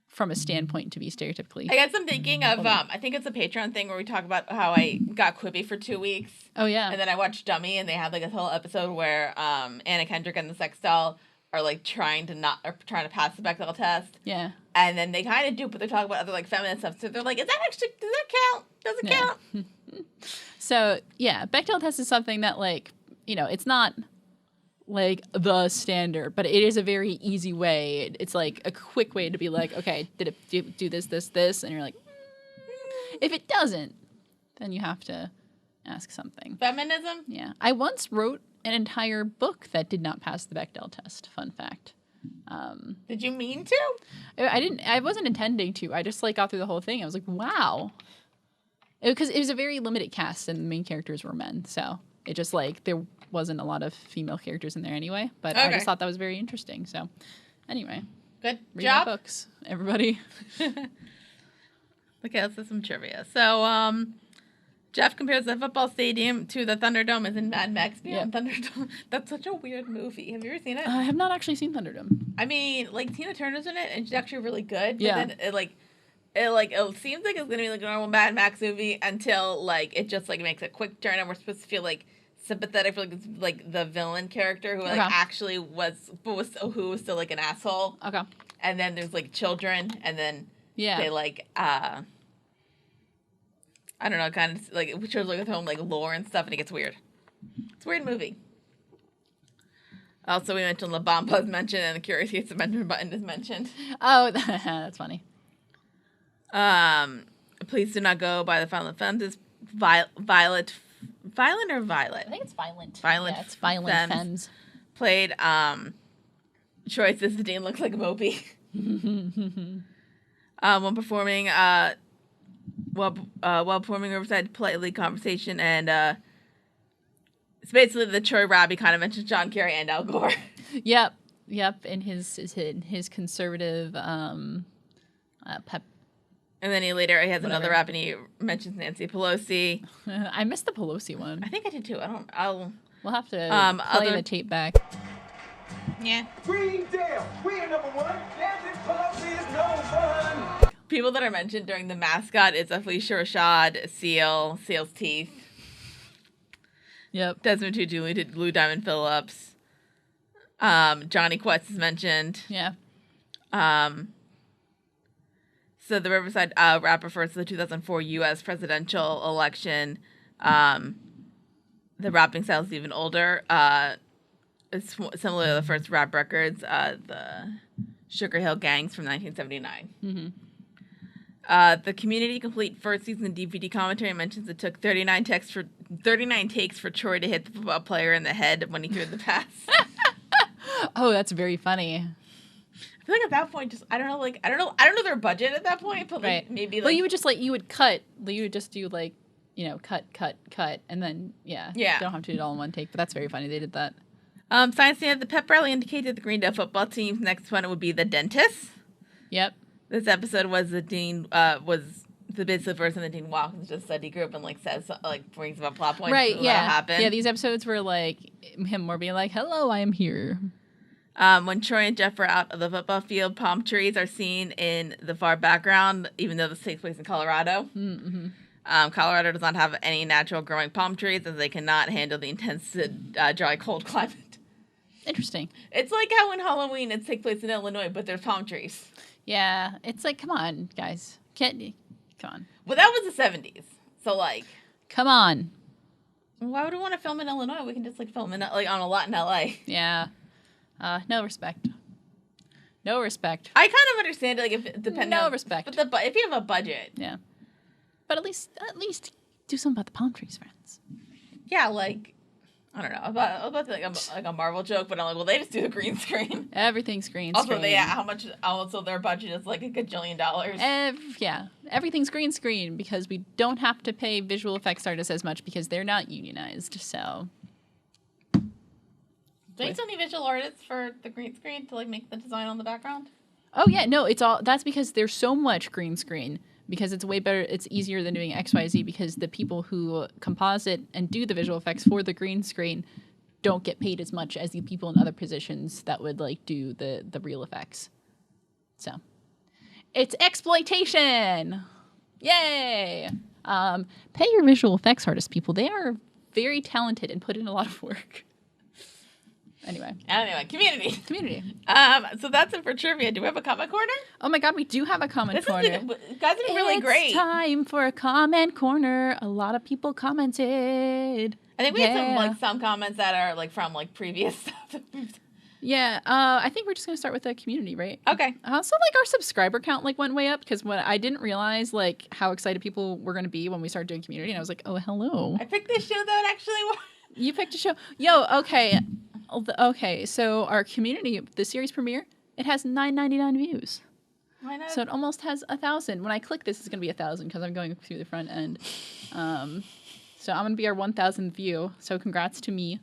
from a standpoint to be stereotypically. I guess I'm thinking of, I think it's a Patreon thing where we talk about how I got quippy for 2 weeks. Oh, yeah. And then I watched Dummy, and they had like a whole episode where Anna Kendrick and the sex doll are like trying to pass the Bechdel test. Yeah. And then they kind of do, but they're talking about other like feminist stuff. So they're like, does that count? Does it count? So yeah, Bechdel test is something that like, you know, it's not like the standard, but it is a very easy way. It's like a quick way to be like, okay, did it do this, and you're like, if it doesn't, then you have to ask something. Feminism? Yeah. I once wrote an entire book that did not pass the Bechdel test. Fun fact. Did you mean to? I wasn't intending to. I just like got through the whole thing. I was like, wow. Because it was a very limited cast and the main characters were men. So it just like there wasn't a lot of female characters in there anyway. But I just thought that was very interesting. So anyway. Good read job. My books, everybody. Okay, let's do some trivia. So, Jeff compares the football stadium to the Thunderdome as in Mad Max Beyond Thunderdome. That's such a weird movie. Have you ever seen it? I have not actually seen Thunderdome. I mean, like Tina Turner's in it, and she's actually really good. But Yeah. then it seems like it's gonna be like a normal Mad Max movie until like it just like makes a quick turn, and we're supposed to feel like sympathetic for like the villain character who like actually was who was still like an asshole. Okay. And then there's like children, and then they like I don't know, kind of like it shows like with home like lore and stuff, and it gets weird. It's a weird movie. Also, we mentioned La Bamba's mentioned, and the Curious Case of Benjamin Button is mentioned. Oh, that's funny. Please do not go by the Violent Femmes. Is violent or Violet? I think it's violent. Violent. Yeah, it's violent femmes. Played. Troy says the Dean looks like a Moby. When performing. While performing Riverside, politely conversation, and it's basically the Troy Rabbit kind of mentions John Kerry and Al Gore. Yep. In his conservative pep. And then he has another rap, and he mentions Nancy Pelosi. I missed the Pelosi one. I think I did too. We'll have to play the tape back. Yeah. Greendale, we are number one. Nancy Pelosi is no fun. People that are mentioned during the mascot is Felicia Rashad, Seal's Teeth. Yep. Desmond Tutu, Lou Diamond Phillips. Johnny Quest is mentioned. Yeah. So the Riverside rap refers to the 2004 U.S. presidential election. The rapping style is even older. It's similar to the first rap records, the Sugar Hill Gangs from 1979. Mm-hmm. The Community Complete first season DVD commentary mentions it took 39 takes for Troy to hit the football player in the head when he threw the pass. Oh, that's very funny. I feel like at that point, I don't know their budget at that point, but like maybe like. Well, you would just do like, you know, cut, and then yeah. You don't have to do it all in one take, but that's very funny. They did that. Science at the pep rally indicated the Greendale football team's next one would be the Dentist. Yep. This episode was the Dean was the basically first time the Dean walks into a study group and like says like brings up plot points. Right. Yeah. Happen. Yeah. These episodes were like him more being like, "Hello, I am here." When Troy and Jeff are out of the football field, palm trees are seen in the far background, even though this takes place in Colorado. Mm-hmm. Colorado does not have any natural growing palm trees, as they cannot handle the intense dry, cold climate. Interesting. It's like how in Halloween it takes place in Illinois, but there's palm trees. Yeah, it's like, come on, guys. Come on. Well, that was the 70s. So, like... Come on. Why would we want to film in Illinois? We can just, like, film in, like, on a lot in L.A. Yeah. No respect. No respect. I kind of understand it, like, if depending no on... respect. But if you have a budget... Yeah. But at least do something about the palm trees, friends. Yeah, like... I don't know. I was about to like a Marvel joke, but I'm like, well, they just do the green screen. Everything's green screen. Also, how much? Also, their budget is like $1 gajillion. Yeah, everything's green screen because we don't have to pay visual effects artists as much because they're not unionized. So, don't you still need visual artists for the green screen to like make the design on the background? Oh yeah, no, it's all. That's because there's so much green screen. Because it's way better, it's easier than doing XYZ because the people who composite and do the visual effects for the green screen don't get paid as much as the people in other positions that would like do the real effects. So it's exploitation. Yay! Pay your visual effects artists, people. They are very talented and put in a lot of work. Anyway, community. So that's it for trivia. Do we have a comment corner? Oh my God, we do have a comment corner. Guys, been really great. It's time for a comment corner. A lot of people commented. I think we had some comments that are like from like previous stuff. Yeah, I think we're just gonna start with the community, right? Okay. Also, like our subscriber count like went way up because when I didn't realize like how excited people were gonna be when we started doing community, and I was like, oh hello. I picked this show that actually. You picked a show. Yo, okay. Okay, so our community, the series premiere, it has 999 views. Why not? So it almost has 1,000. When I click this, it's going to be 1,000 because I'm going through the front end. So I'm going to be our 1,000th view. So congrats to me.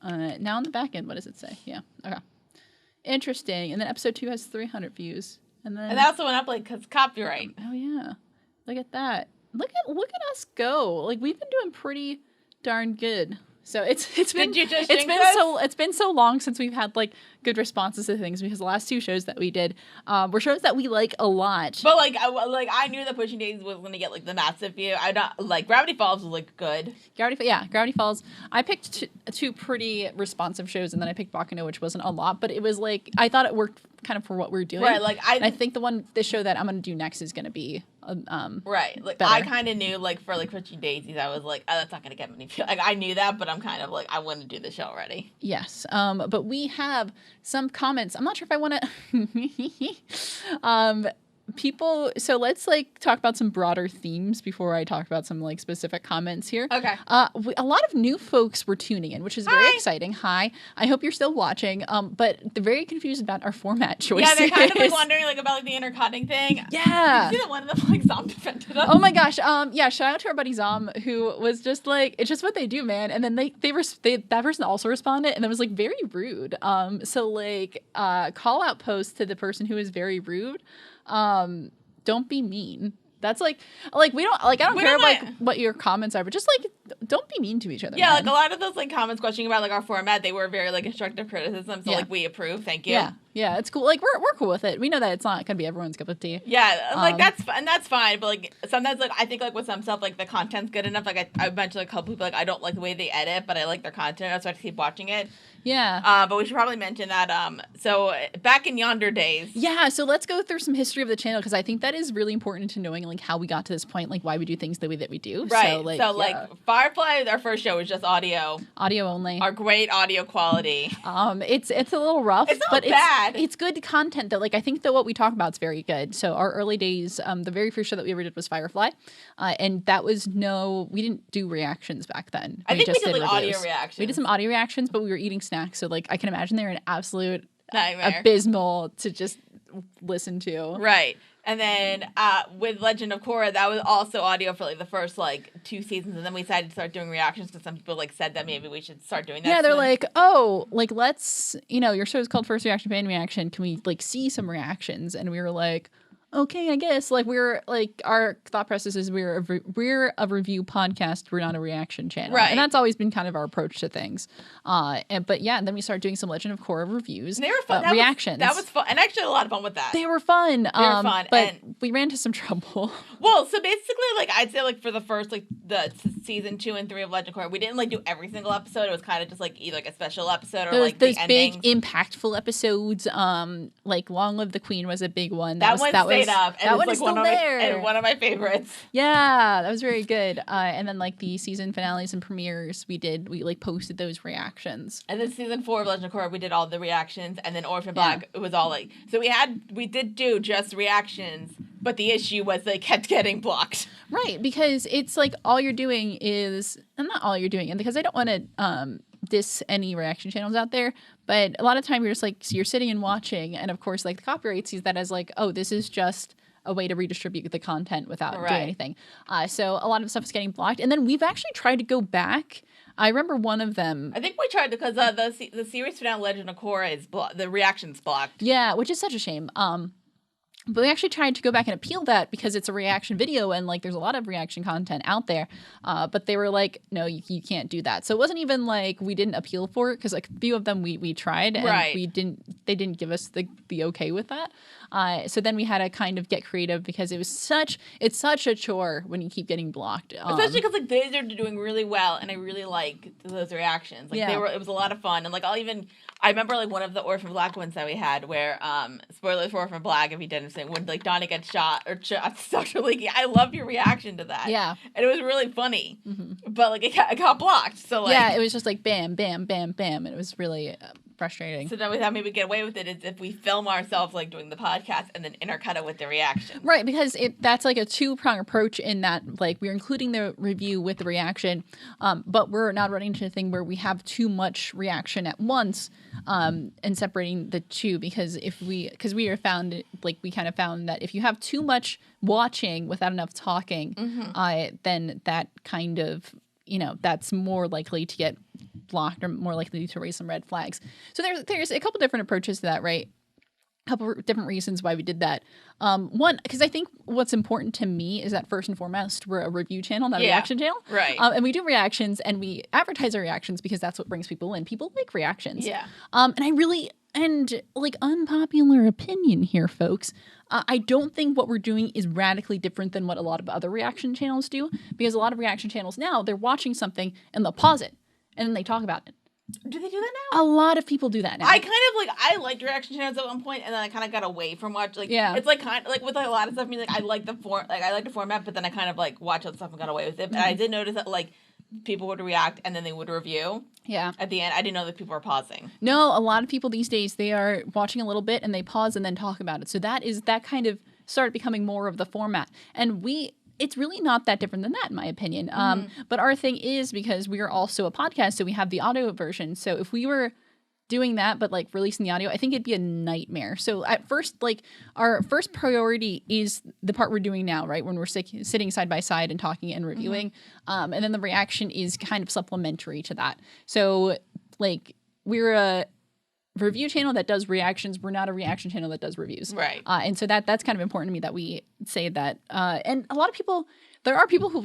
Now on the back end, what does it say? Yeah. Okay. Interesting. And then episode 2 has 300 views. And that also went up like because copyright. Oh yeah. Look at that. Look at us go. Like we've been doing pretty darn good. So it's been so long since we've had like good responses to things because the last 2 shows that we did were shows that we like a lot. But I knew that Pushing Daisies was gonna get like the massive view. I not like Gravity Falls was like good. Gravity Falls. I picked 2 pretty responsive shows and then I picked Baccano, which wasn't a lot, but it was like I thought it worked kind of for what we're doing. Right, like I think the show that I'm gonna do next is gonna be right. Like better. I kind of knew like for like Pushing Daisies, I was like, oh, that's not gonna get many views. Like I knew that, but I'm kind of like I want to do the show already. Yes. But we have some comments. I'm not sure if I want to people, so let's like talk about some broader themes before I talk about some like specific comments here. Okay. A lot of new folks were tuning in, which is very exciting. Hi. I hope you're still watching. But they're very confused about our format choices. Yeah, they're kind of like wondering like about like the intercutting thing. Yeah. Did you see that one of them like Zom defended us? Oh my gosh. Yeah, shout out to our buddy Zom who was just like, it's just what they do, man. And then that person also responded and it was like very rude. So like call out post to the person who is very rude. Don't be mean. That's like we don't like I don't care like what your comments are, but just like don't be mean to each other. Yeah, man. like a lot of those like comments questioning about like our format, they were very like constructive criticism. So like we approve. Thank you. Yeah, it's cool. Like we're cool with it. We know that it's not gonna be everyone's cup of tea. Yeah, like that's fine. But like sometimes like I think like with some stuff like the content's good enough. Like I mentioned like a couple people like I don't like the way they edit, but I like their content. So I have to keep watching it. Yeah. But we should probably mention that. So back in yonder days. Yeah. So let's go through some history of the channel because I think that is really important to knowing like how we got to this point, like why we do things the way that we do. Right. So like Firefly, our first show was just audio only. Our great audio quality. It's a little rough. It's not but bad. It's good content though. Like I think that what we talk about is very good. So our early days, the very first show that we ever did was Firefly, and that was we didn't do reactions back then. I think we did like audio reactions. We did some audio reactions, but we were eating snacks, so like I can imagine they're an absolute nightmare, abysmal to just listen to. Right. And then with Legend of Korra, that was also audio for like the first like 2 seasons, and then we decided to start doing reactions because some people like said that maybe we should start doing that. Yeah, they're like, oh, like let's, your show is called First Reaction Fan Reaction. Can we like see some reactions? And we were like, okay, I guess. Like we're like our thought process is we're a review podcast. We're not a reaction channel, right? And that's always been kind of our approach to things. And then we started doing some Legend of Korra reviews. And they were fun. Reactions. That was fun, and actually a lot of fun with that. They were fun. But and we ran into some trouble. Well, so basically, like I'd say, like for the first like the season 2 and 3 of Legend of Korra, we didn't like do every single episode. It was kind of just like either like a special episode or like those the big endings. impactful episodes. Like Long Live the Queen was a big one. That one stayed up. And that one like is still there. And one of my favorites. Yeah, that was very good. And then like the season finales and premieres, we like posted those reactions. And then season 4 of Legend of Korra, we did all the reactions, and then Orphan Black, it was all like so we did do just reactions, but the issue was they kept getting blocked. Right, because it's like all you're doing is not all you're doing, and because I don't want to diss any reaction channels out there, but a lot of time you're just like you're sitting and watching, and of course like the copyright sees that as like, oh, this is just a way to redistribute the content without doing anything. So a lot of stuff is getting blocked. And then we've actually tried to go back. I remember one of them. I think we tried because the series finale Legend of Korra is the reaction's blocked. Yeah, which is such a shame. But we actually tried to go back and appeal that because it's a reaction video and like there's a lot of reaction content out there. But they were like, no, you can't do that. So it wasn't even like we didn't appeal for it because like a few of them we tried and they didn't give us the okay with that. So then we had to kind of get creative because it's such a chore when you keep getting blocked. Especially because like they are doing really well and I really like those reactions. Like it was a lot of fun and like I remember like one of the Orphan Black ones that we had where spoilers for Orphan Black if you didn't say when like Donna gets shot or Dr. Leaky. I loved your reaction to that. Yeah. And it was really funny. Mm-hmm. But like it got blocked. So like yeah, it was just like bam, bam, bam, bam, and it was really frustrating. So then we thought maybe we get away with it is if we film ourselves like doing the podcast and then intercut it with the reaction. Right, because that's like a two-prong approach in that like we're including the review with the reaction, but we're not running into a thing where we have too much reaction at once and separating the two because we kind of found that if you have too much watching without enough talking, then that kind of that's more likely to get blocked or more likely to raise some red flags. So there's a couple different approaches to that, right? A couple different reasons why we did that. One, because I think what's important to me is that first and foremost, we're a review channel, not a reaction channel. Right. And we do reactions and we advertise our reactions because that's what brings people in. People like reactions. Yeah. And like unpopular opinion here, folks. I don't think what we're doing is radically different than what a lot of other reaction channels do because a lot of reaction channels now, they're watching something and they'll pause it and then they talk about it. Do they do that now? A lot of people do that now. I liked reaction channels at one point, and then I kind of got away from it's like kind of like with a lot of stuff. I mean, like I like the format, but then I kind of like watched other stuff and got away with it. But I did notice that like people would react and then they would review. Yeah. At the end, I didn't know that people were pausing. No, a lot of people these days they are watching a little bit and they pause and then talk about it. So that kind of started becoming more of the format, and it's really not that different than that, in my opinion. But our thing is because we are also a podcast, so we have the audio version. So if we were doing that, but like releasing the audio, I think it'd be a nightmare. So at first, like our first priority is the part we're doing now, right? When we're sitting side by side and talking and reviewing. And then the reaction is kind of supplementary to that. So like we're a review channel that does reactions. We're not a reaction channel that does reviews. Right. And so that's kind of important to me that we say that. And a lot of people, there are people who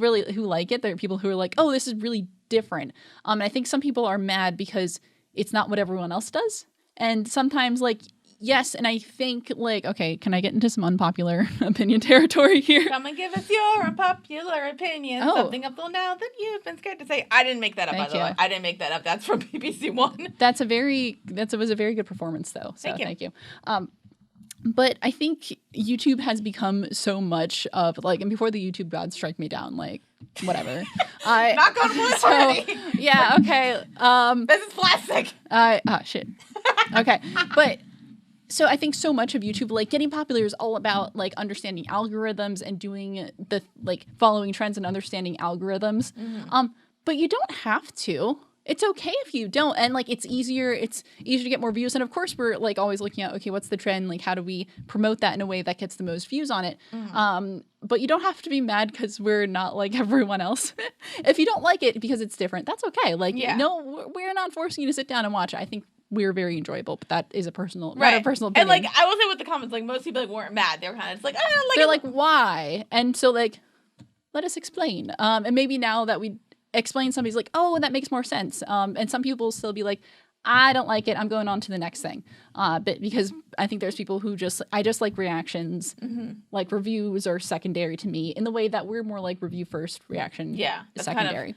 like it. There are people who are like, oh, this is really different. And I think some people are mad because it's not what everyone else does. And sometimes like, yes. And I think like, okay, can I get into some unpopular opinion territory here? Come and give us your unpopular opinion. Something up till now that you've been scared to say. I didn't make that up, by the way. I didn't make that up. That's from BBC One. That was a very good performance though. So thank you. But I think YouTube has become so much of like, and before the YouTube gods strike me down, like whatever. Not going to Blue Party. Yeah. Okay. This is plastic. Shit. Okay. But so I think so much of YouTube, like getting popular is all about like understanding algorithms and doing the like following trends and understanding algorithms. But you don't have to. It's okay if you don't. And like it's easier to get more views. And of course we're like always looking at, okay, what's the trend? Like how do we promote that in a way that gets the most views on it? But you don't have to be mad because we're not like everyone else. If you don't like it because it's different, that's okay. Like no, we're not forcing you to sit down and watch it. I think we're very enjoyable, but that is a personal opinion. And like I will say with the comments, like most people like weren't mad. They were kind of just like, they're like, why? And so like, let us explain. And maybe now that we explain, somebody's like, oh, that makes more sense. And some people will still be like, I don't like it. I'm going on to the next thing. But because I think there's people who I just like reactions. Like reviews are secondary to me in the way that we're more like review first, reaction secondary.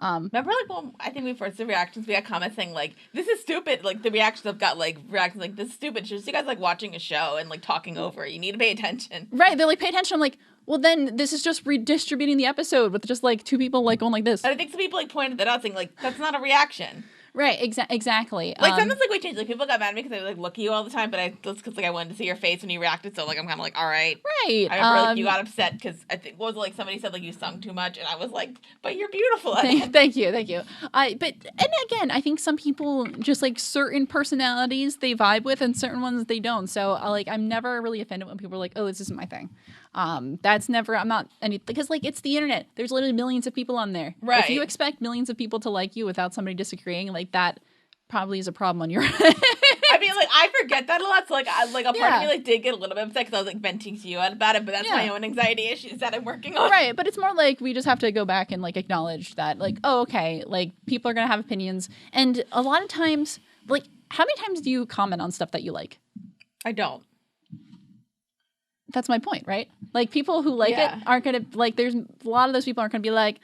Remember, like, well, I think we first did reactions, we got comments saying, like, this is stupid. Like, the reactions have got, like, reactions like, this is stupid. It's just you guys, like, watching a show and, like, talking over it. You need to pay attention. Right. They're like, pay attention. I'm like, well, then this is just redistributing the episode with just, like, two people, like, going like this. And I think some people, like, pointed that out, saying, like, that's not a reaction. Right, exactly. Like, sometimes, like, we changed. Like, people got mad at me because I, like, look at you all the time, but that's because, like, I wanted to see your face when you reacted, so, like, I'm kind of like, all right. Right. I remember, like, you got upset because I think, what was it, like, somebody said, like, you sung too much, and I was like, but you're beautiful. Thank you. But, and again, I think some people just, like, certain personalities they vibe with, and certain ones they don't. So, like, I'm never really offended when people are like, oh, this isn't my thing. That's never, I'm not, because, like, it's the internet. There's literally millions of people on there. Right. If you expect millions of people to like you without somebody disagreeing, like, that probably is a problem on your end. I mean, like, I forget that a lot. So, like, a part of me, like, did get a little bit upset because I was, like, venting to you about it. But that's my own anxiety issues that I'm working on. Right. But it's more like we just have to go back and, like, acknowledge that, like, oh, okay, like, people are going to have opinions. And a lot of times, like, how many times do you comment on stuff that you like? I don't. That's my point, right? Like, people who like it aren't going to, like, there's a lot of those people aren't going to be like,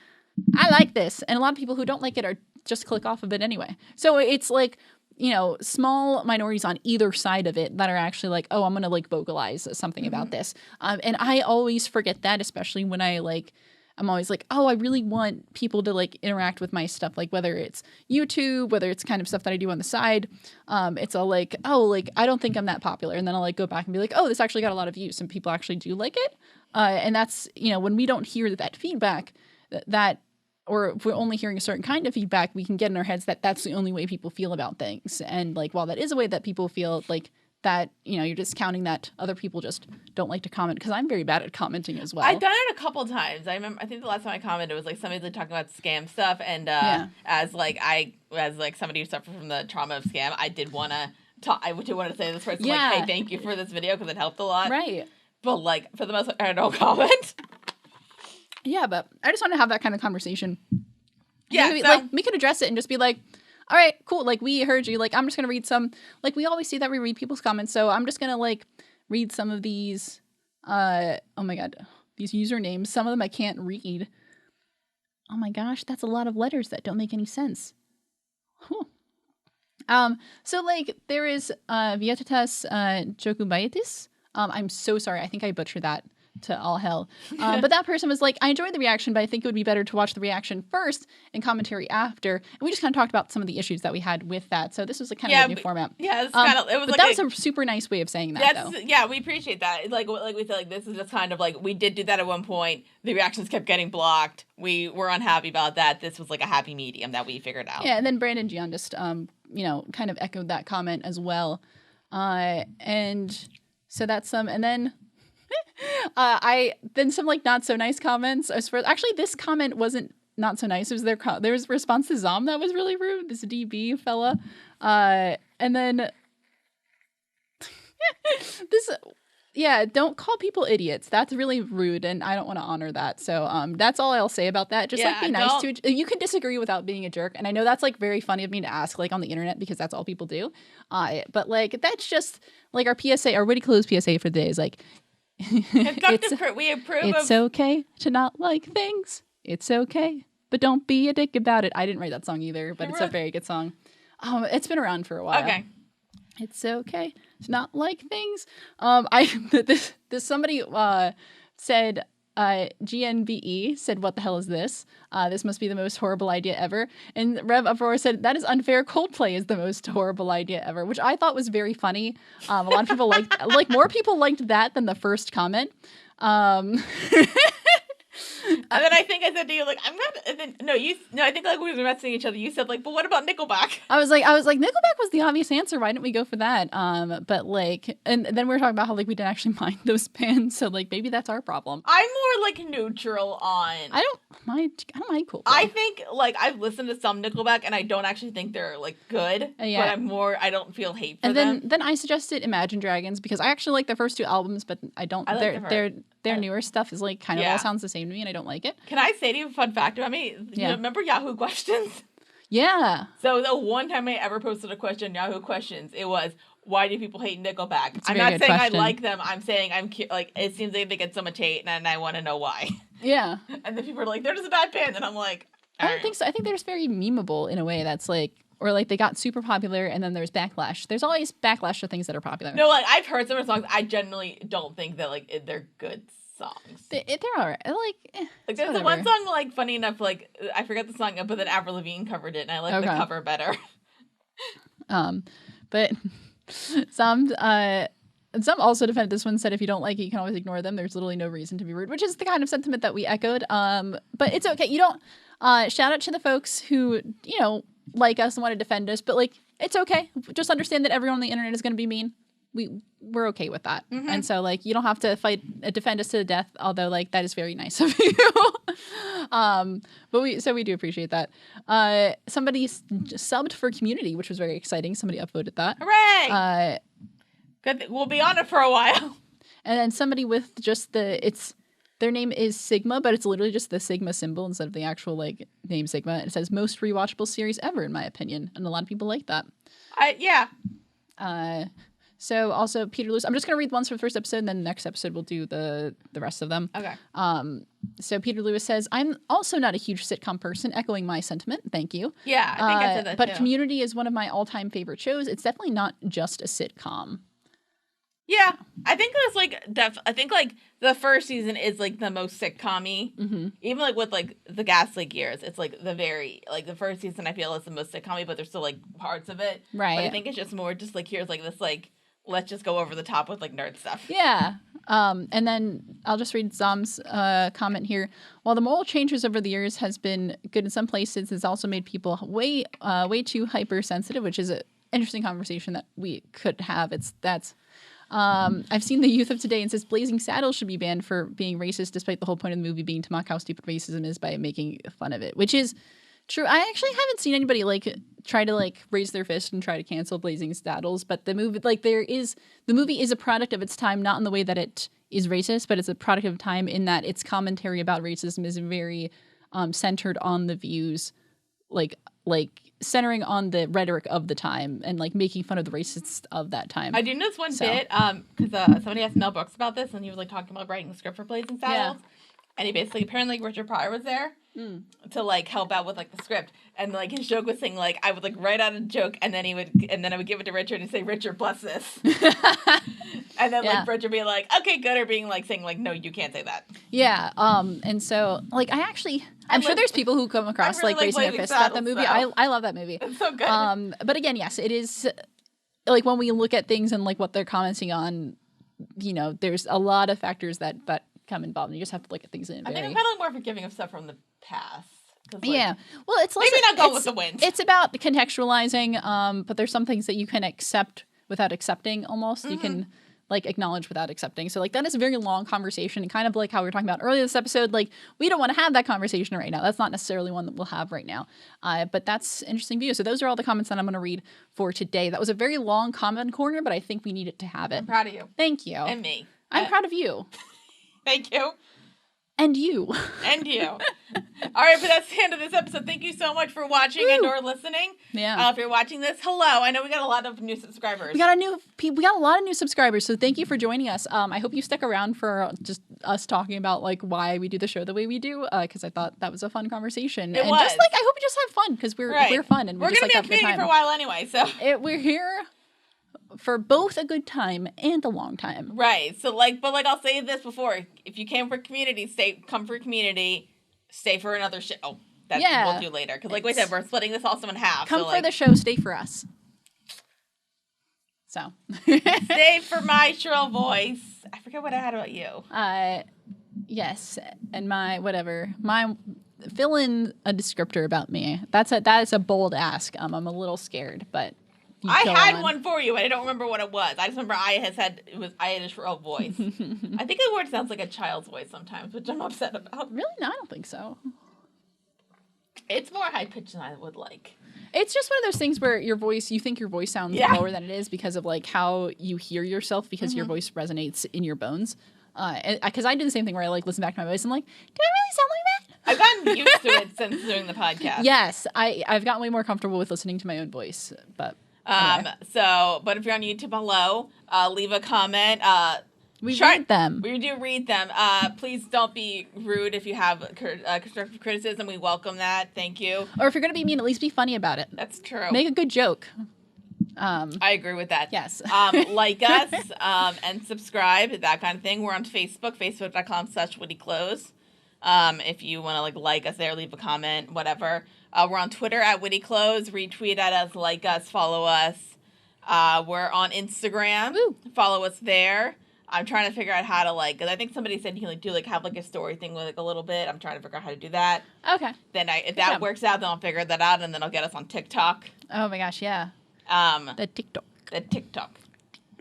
I like this. And a lot of people who don't like it are just click off of it anyway. So it's like, you know, small minorities on either side of it that are actually like, oh, I'm going to like vocalize something about this. And I always forget that, especially when I'm always like, oh, I really want people to like interact with my stuff. Like whether it's YouTube, whether it's kind of stuff that I do on the side. It's all like, oh, like, I don't think I'm that popular. And then I'll like go back and be like, oh, this actually got a lot of views. Some people actually do like it. And that's, you know, when we don't hear that feedback or if we're only hearing a certain kind of feedback, we can get in our heads that that's the only way people feel about things. And like, while that is a way that people feel, like that, you know, you're discounting that other people just don't like to comment, because I'm very bad at commenting as well. I've done it a couple times. I think the last time I commented was like somebody like talking about scam stuff, and as somebody who suffered from the trauma of scam, I did want to say to this person like, hey, thank you for this video because it helped a lot. Right. But like for the most part, I don't comment. Yeah, but I just want to have that kind of conversation. Yeah, like we could address it and just be like, all right, cool. Like, we heard you. Like, I'm just going to read some, like, we always see that we read people's comments. So I'm just going to like read some of these, oh my God, these usernames. Some of them I can't read. Oh my gosh, that's a lot of letters that don't make any sense. Whew. So like there is, Vietatas, Jokubaitis. I'm so sorry. I think I butchered that to all hell. But that person was like, I enjoyed the reaction, but I think it would be better to watch the reaction first and commentary after. And we just kind of talked about some of the issues that we had with that. So this was kind of a new format. Yeah, it's kind of, it was but like that was a super nice way of saying that, though. Yeah, we appreciate that. Like we said, like this is just kind of like, we did do that at one point. The reactions kept getting blocked. We were unhappy about that. This was like a happy medium that we figured out. Yeah, and then Brandon Gian just, you know, kind of echoed that comment as well. And so that's some, and then then some like not so nice comments. Actually, this comment wasn't not so nice. It was there was a response to Zom that was really rude. This DB fella, and then this. Yeah, don't call people idiots. That's really rude, and I don't want to honor that. So that's all I'll say about that. Just like be nice to. You can disagree without being a jerk, and I know that's like very funny of me to ask, like on the internet, because that's all people do. But like that's just like our PSA, our witty close PSA for the day is like. We approve. It's okay to not like things. It's okay, but don't be a dick about it. I didn't write that song either, but it's a very good song. It's been around for a while. Okay. It's okay to not like things. This somebody said, GNBE said, what the hell is this? This must be the most horrible idea ever. And Rev Uproar said, that is unfair. Coldplay is the most horrible idea ever, which I thought was very funny. A lot of people liked, more people liked that than the first comment. And then I think I said to you, like, I'm not. And then, I think like we were messing each other. You said like, but what about Nickelback? I was like, Nickelback was the obvious answer. Why didn't we go for that? But like, and then we were talking about how like we didn't actually mind those bands, so like maybe that's our problem. I'm more like neutral on. I don't mind Coldplay. I think like I've listened to some Nickelback and I don't actually think they're like good. Yeah. But I don't feel hate for and them. Then I suggested Imagine Dragons because I actually like their first two albums, but I don't. Their newer stuff is like kind of all sounds the same to me, and I don't like it. Can I say to you a fun fact about me? Yeah. Remember Yahoo Questions? Yeah. So the one time I ever posted a question on Yahoo Questions, it was, why do people hate Nickelback? I'm not saying I like them. I'm saying like, it seems like they get so much hate, and I want to know why. Yeah. And then people are like, they're just a bad band. And I'm like, I don't think so. I think they're just very memeable in a way that's like, or like they got super popular and then there's backlash. There's always backlash to things that are popular. No, like I've heard some of their songs. I generally don't think that like they're good songs. They're alright. Like there's the one song like funny enough, like I forgot the song, but then Avril Lavigne covered it and I like the cover better. But some also defended this one, said if you don't like it, you can always ignore them. There's literally no reason to be rude, which is the kind of sentiment that we echoed. But it's okay. You don't shout out to the folks who, like us and want to defend us, but like it's okay. Just understand that everyone on the internet is going to be mean. we're okay with that. Mhm. And so like you don't have to defend us to the death, although like that is very nice of you. But we do appreciate that. Somebody subbed for Community, which was very exciting. Somebody upvoted that. Hooray! Good. We'll be on it for a while. And then somebody with just their name is Sigma, but it's literally just the Sigma symbol instead of the actual like name Sigma. It says most rewatchable series ever, in my opinion, and a lot of people like that. Yeah. So also Peter Lewis. I'm just gonna read the ones for the first episode, and then the next episode we'll do the rest of them. Okay. So Peter Lewis says, I'm also not a huge sitcom person, echoing my sentiment. Thank you. Yeah, I think I said that but too. Community is one of my all-time favorite shows. It's definitely not just a sitcom. Yeah, I think it was like I think like the first season is like the most sitcom-y. Mm-hmm. Even like with like the Gaslight years, it's like the first season I feel is the most sitcom-y, but there's still like parts of it. Right. But I think it's just more just like here's like this like let's just go over the top with like nerd stuff. Yeah. And then I'll just read Zom's comment here. While the moral changes over the years has been good in some places, it's also made people way too hypersensitive, which is an interesting conversation that we could have. I've seen the youth of today and says Blazing Saddles should be banned for being racist, despite the whole point of the movie being to mock how stupid racism is by making fun of it, which is true. I actually haven't seen anybody like try to like raise their fist and try to cancel Blazing Saddles, but the movie the movie is a product of its time, not in the way that it is racist, but it's a product of time in that its commentary about racism is very centered on the views, like centering on the rhetoric of the time and like making fun of the racists of that time. I do know this one bit because somebody asked Mel Brooks about this, and he was like talking about writing the script for Blazing Saddles, and he basically apparently Richard Pryor was there to like help out with like the script, and like his joke was saying like I would like write out a joke and then I would give it to Richard and say, Richard, bless this. And then like Richard be like, okay, good, or being like saying like, no, you can't say that. Yeah. And so like I'm sure there's people who come across really like raising their fists at that movie. so. I love that movie. It's so good. But again, yes, it is like when we look at things and like what they're commenting on, you know, there's a lot of factors that come involved, and you just have to look at things in a I very... think I'm kind of more forgiving of stuff from the past. Like, yeah, well, it's less, maybe not go with the wind. It's about contextualizing, but there's some things that you can accept without accepting. Almost you can like acknowledge without accepting. So like that is a very long conversation, and kind of like how we were talking about earlier this episode. Like we don't want to have that conversation right now. That's not necessarily one that we'll have right now. But that's interesting view. So those are all the comments that I'm going to read for today. That was a very long comment corner, but I think we needed to have it. I'm proud of you. Thank you. And me. I'm proud of you. Thank you. And you. And you. All right, but that's the end of this episode. Thank you so much for watching and or listening. Yeah. If you're watching this, hello. I know we got a lot of new subscribers. We got a lot of new subscribers, so thank you for joining us. I hope you stick around for just us talking about like why we do the show the way we do, because I thought that was a fun conversation. It and was. just like I hope you just have fun because we're fun and we're just gonna like be a have a good community time for a while anyway. So we're here for both a good time and a long time. Right. So like, but like I'll say this before: if you came for community, come for community, stay for another show. That we'll do later. Because like we said, we're splitting this also in half. Come so, for like, the show, stay for us. So stay for my shrill voice. I forget what I had about you. Yes, and my fill in a descriptor about me. That is a bold ask. I'm a little scared, but I had one for you, and I don't remember what it was. I just remember I had a shrill voice. I think the word sounds like a child's voice sometimes, which I'm upset about. Really? No, I don't think so. It's more high pitched than I would like. It's just one of those things where you think your voice sounds lower than it is because of like how you hear yourself, because your voice resonates in your bones. Because I do the same thing where I like listen back to my voice. I'm like, do I really sound like that? I've gotten used to it since doing the podcast. Yes, I've gotten way more comfortable with listening to my own voice, but. Anyway. But if you're on YouTube, hello, leave a comment. We read them. We do read them. Please don't be rude if you have constructive criticism. We welcome that. Thank you. Or if you're going to be mean, at least be funny about it. That's true. Make a good joke. I agree with that. Yes. Like us and subscribe, that kind of thing. We're on Facebook, facebook.com/wittyclose. If you want to like us there, leave a comment, whatever. We're on Twitter at wittyclose. Retweet at us, like us, follow us. We're on Instagram. Woo. Follow us there. I'm trying to figure out how to because I think somebody said you can have a story thing with a little bit. I'm trying to figure out how to do that. Okay. Then if that works out, then I'll figure that out, and then I'll get us on TikTok. Oh my gosh, yeah. The TikTok.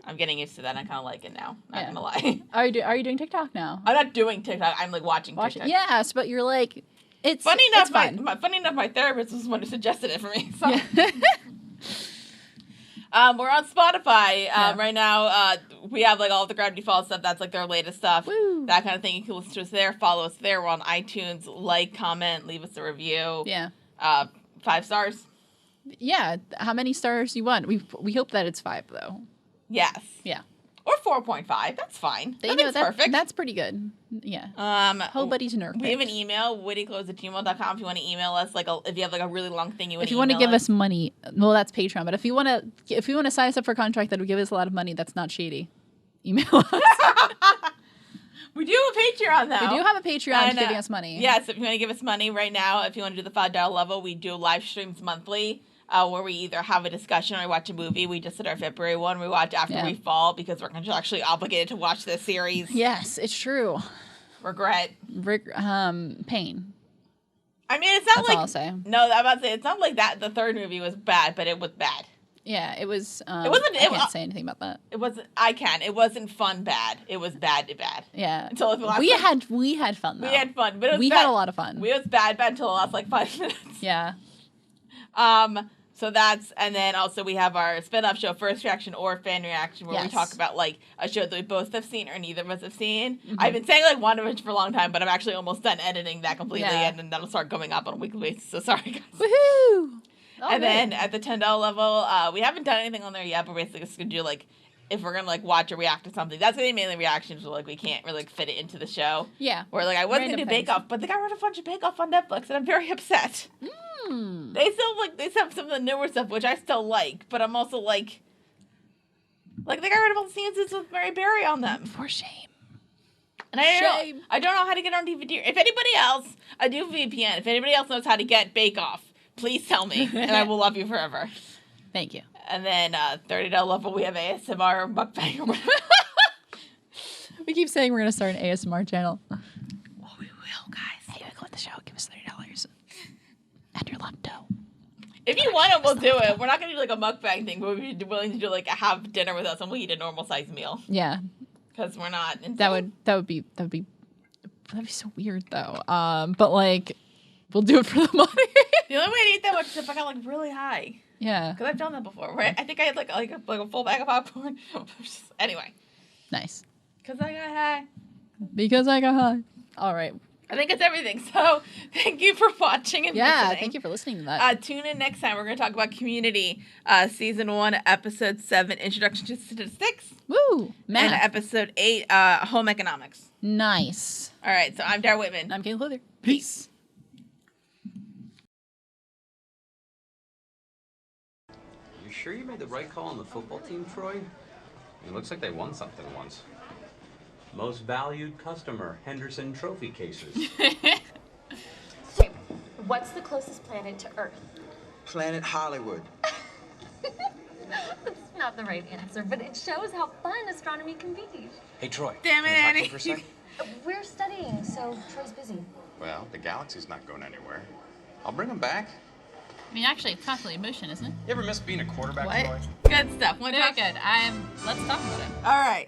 I'm getting used to that. I kind of like it now. Not gonna lie. Are you doing TikTok now? I'm not doing TikTok. I'm like watching TikTok. Yes, but you're like, it's funny enough. It's fun. Funny enough, my therapist was the one who suggested it for me. So. We're on Spotify right now. We have like all the Gravity Falls stuff. That's like their latest stuff. Woo. That kind of thing. You can listen to us there. Follow us there. We're on iTunes. Like, comment, leave us a review. Yeah. 5 stars. Yeah. How many stars you want? We hope that it's 5 though. Yes. Yeah. Or 4.5. That's fine. That's perfect. That's pretty good. Yeah. Whole buddies nerve. We have an email, wittyclothes@gmail.com. If you want to email us, if you have like a really long thing you want to If you want to give us money, well, that's Patreon. But if you want to sign us up for a contract that would give us a lot of money, that's not shady. Email us. We do have a Patreon, though. We do have a Patreon giving us money. Yes, if you want to give us money right now, if you want to do the $5 level, we do live streams monthly where we either have a discussion or we watch a movie. We just did our February one. We watch After We Fall because we're contractually obligated to watch this series. Yes, it's true. Regret. Pain. I mean, it's not That's like... all I'll say. No, I'm about to say, it's not like that. The third movie was bad, but it was bad. Yeah, it was. It wasn't. I can't say anything about that. It wasn't. I can. It wasn't fun. Bad. It was bad. Yeah. Until the last. We had fun though. We had fun, but it was we bad. had a lot of fun. We was bad until the last like 5 minutes. Yeah. So that's, and then also we have our spin-off show, First Reaction or Fan Reaction, where we talk about like a show that we both have seen or neither of us have seen. Mm-hmm. I've been saying like WandaVision for a long time, but I'm actually almost done editing that completely, and then that'll start going up on a weekly basis. So sorry, guys. Woohoo! Then at the $10 level, we haven't done anything on there yet, but we're basically just gonna do like, if we're gonna like watch or react to something, that's gonna be mainly reactions. Where like we can't really like, fit it into the show. Yeah. Where like I was gonna do Bake Off, but they got rid of a bunch of Bake Off on Netflix, and I'm very upset. They still have some of the newer stuff, which I still like, but I'm also like they got rid of all the scenes with Mary Berry on them. For shame. And I don't know how to get on DVD. If anybody else, I do VPN. If anybody else knows how to get Bake Off, please tell me, and I will love you forever. Thank you. And then $30 level, we have ASMR mukbang. We keep saying we're gonna start an ASMR channel. Well, we will, guys. Hey, go on the show. Give us $30 and your love dough. If you want it, we'll do it. We're not gonna do like a mukbang thing, but we'd be willing to do like have dinner with us and we'll eat a normal sized meal. Yeah. Because we're not. That would be so weird though. But like, we'll do it for the money. The only way to eat that much is if I got like really high. Yeah. Because I've done that before, right? I think I had like a full bag of popcorn. Anyway. Nice. Because I got high. Because I got high. All right. I think it's everything. So thank you for watching and listening. Thank you for listening to that. Tune in next time. We're going to talk about Community, Season 1, Episode 7, Introduction to Statistics. Woo! Math. And Episode 8, Home Economics. Nice. All right. So I'm Dara Whitman. I'm Cailin Clothier. Peace. You sure you made the right call on the football team, Troy? It looks like they won something once. Most valued customer, Henderson Trophy cases. Okay, what's the closest planet to Earth? Planet Hollywood. That's not the right answer, but it shows how fun astronomy can be. Hey, Troy. Damn it, can we talk to Annie. you for a sec? We're studying, so Troy's busy. Well, the galaxy's not going anywhere. I'll bring him back. I mean, actually, it's constantly in motion, isn't it? You ever miss being a quarterback, What? Troy? Good stuff. Very good. Let's talk about it. All right.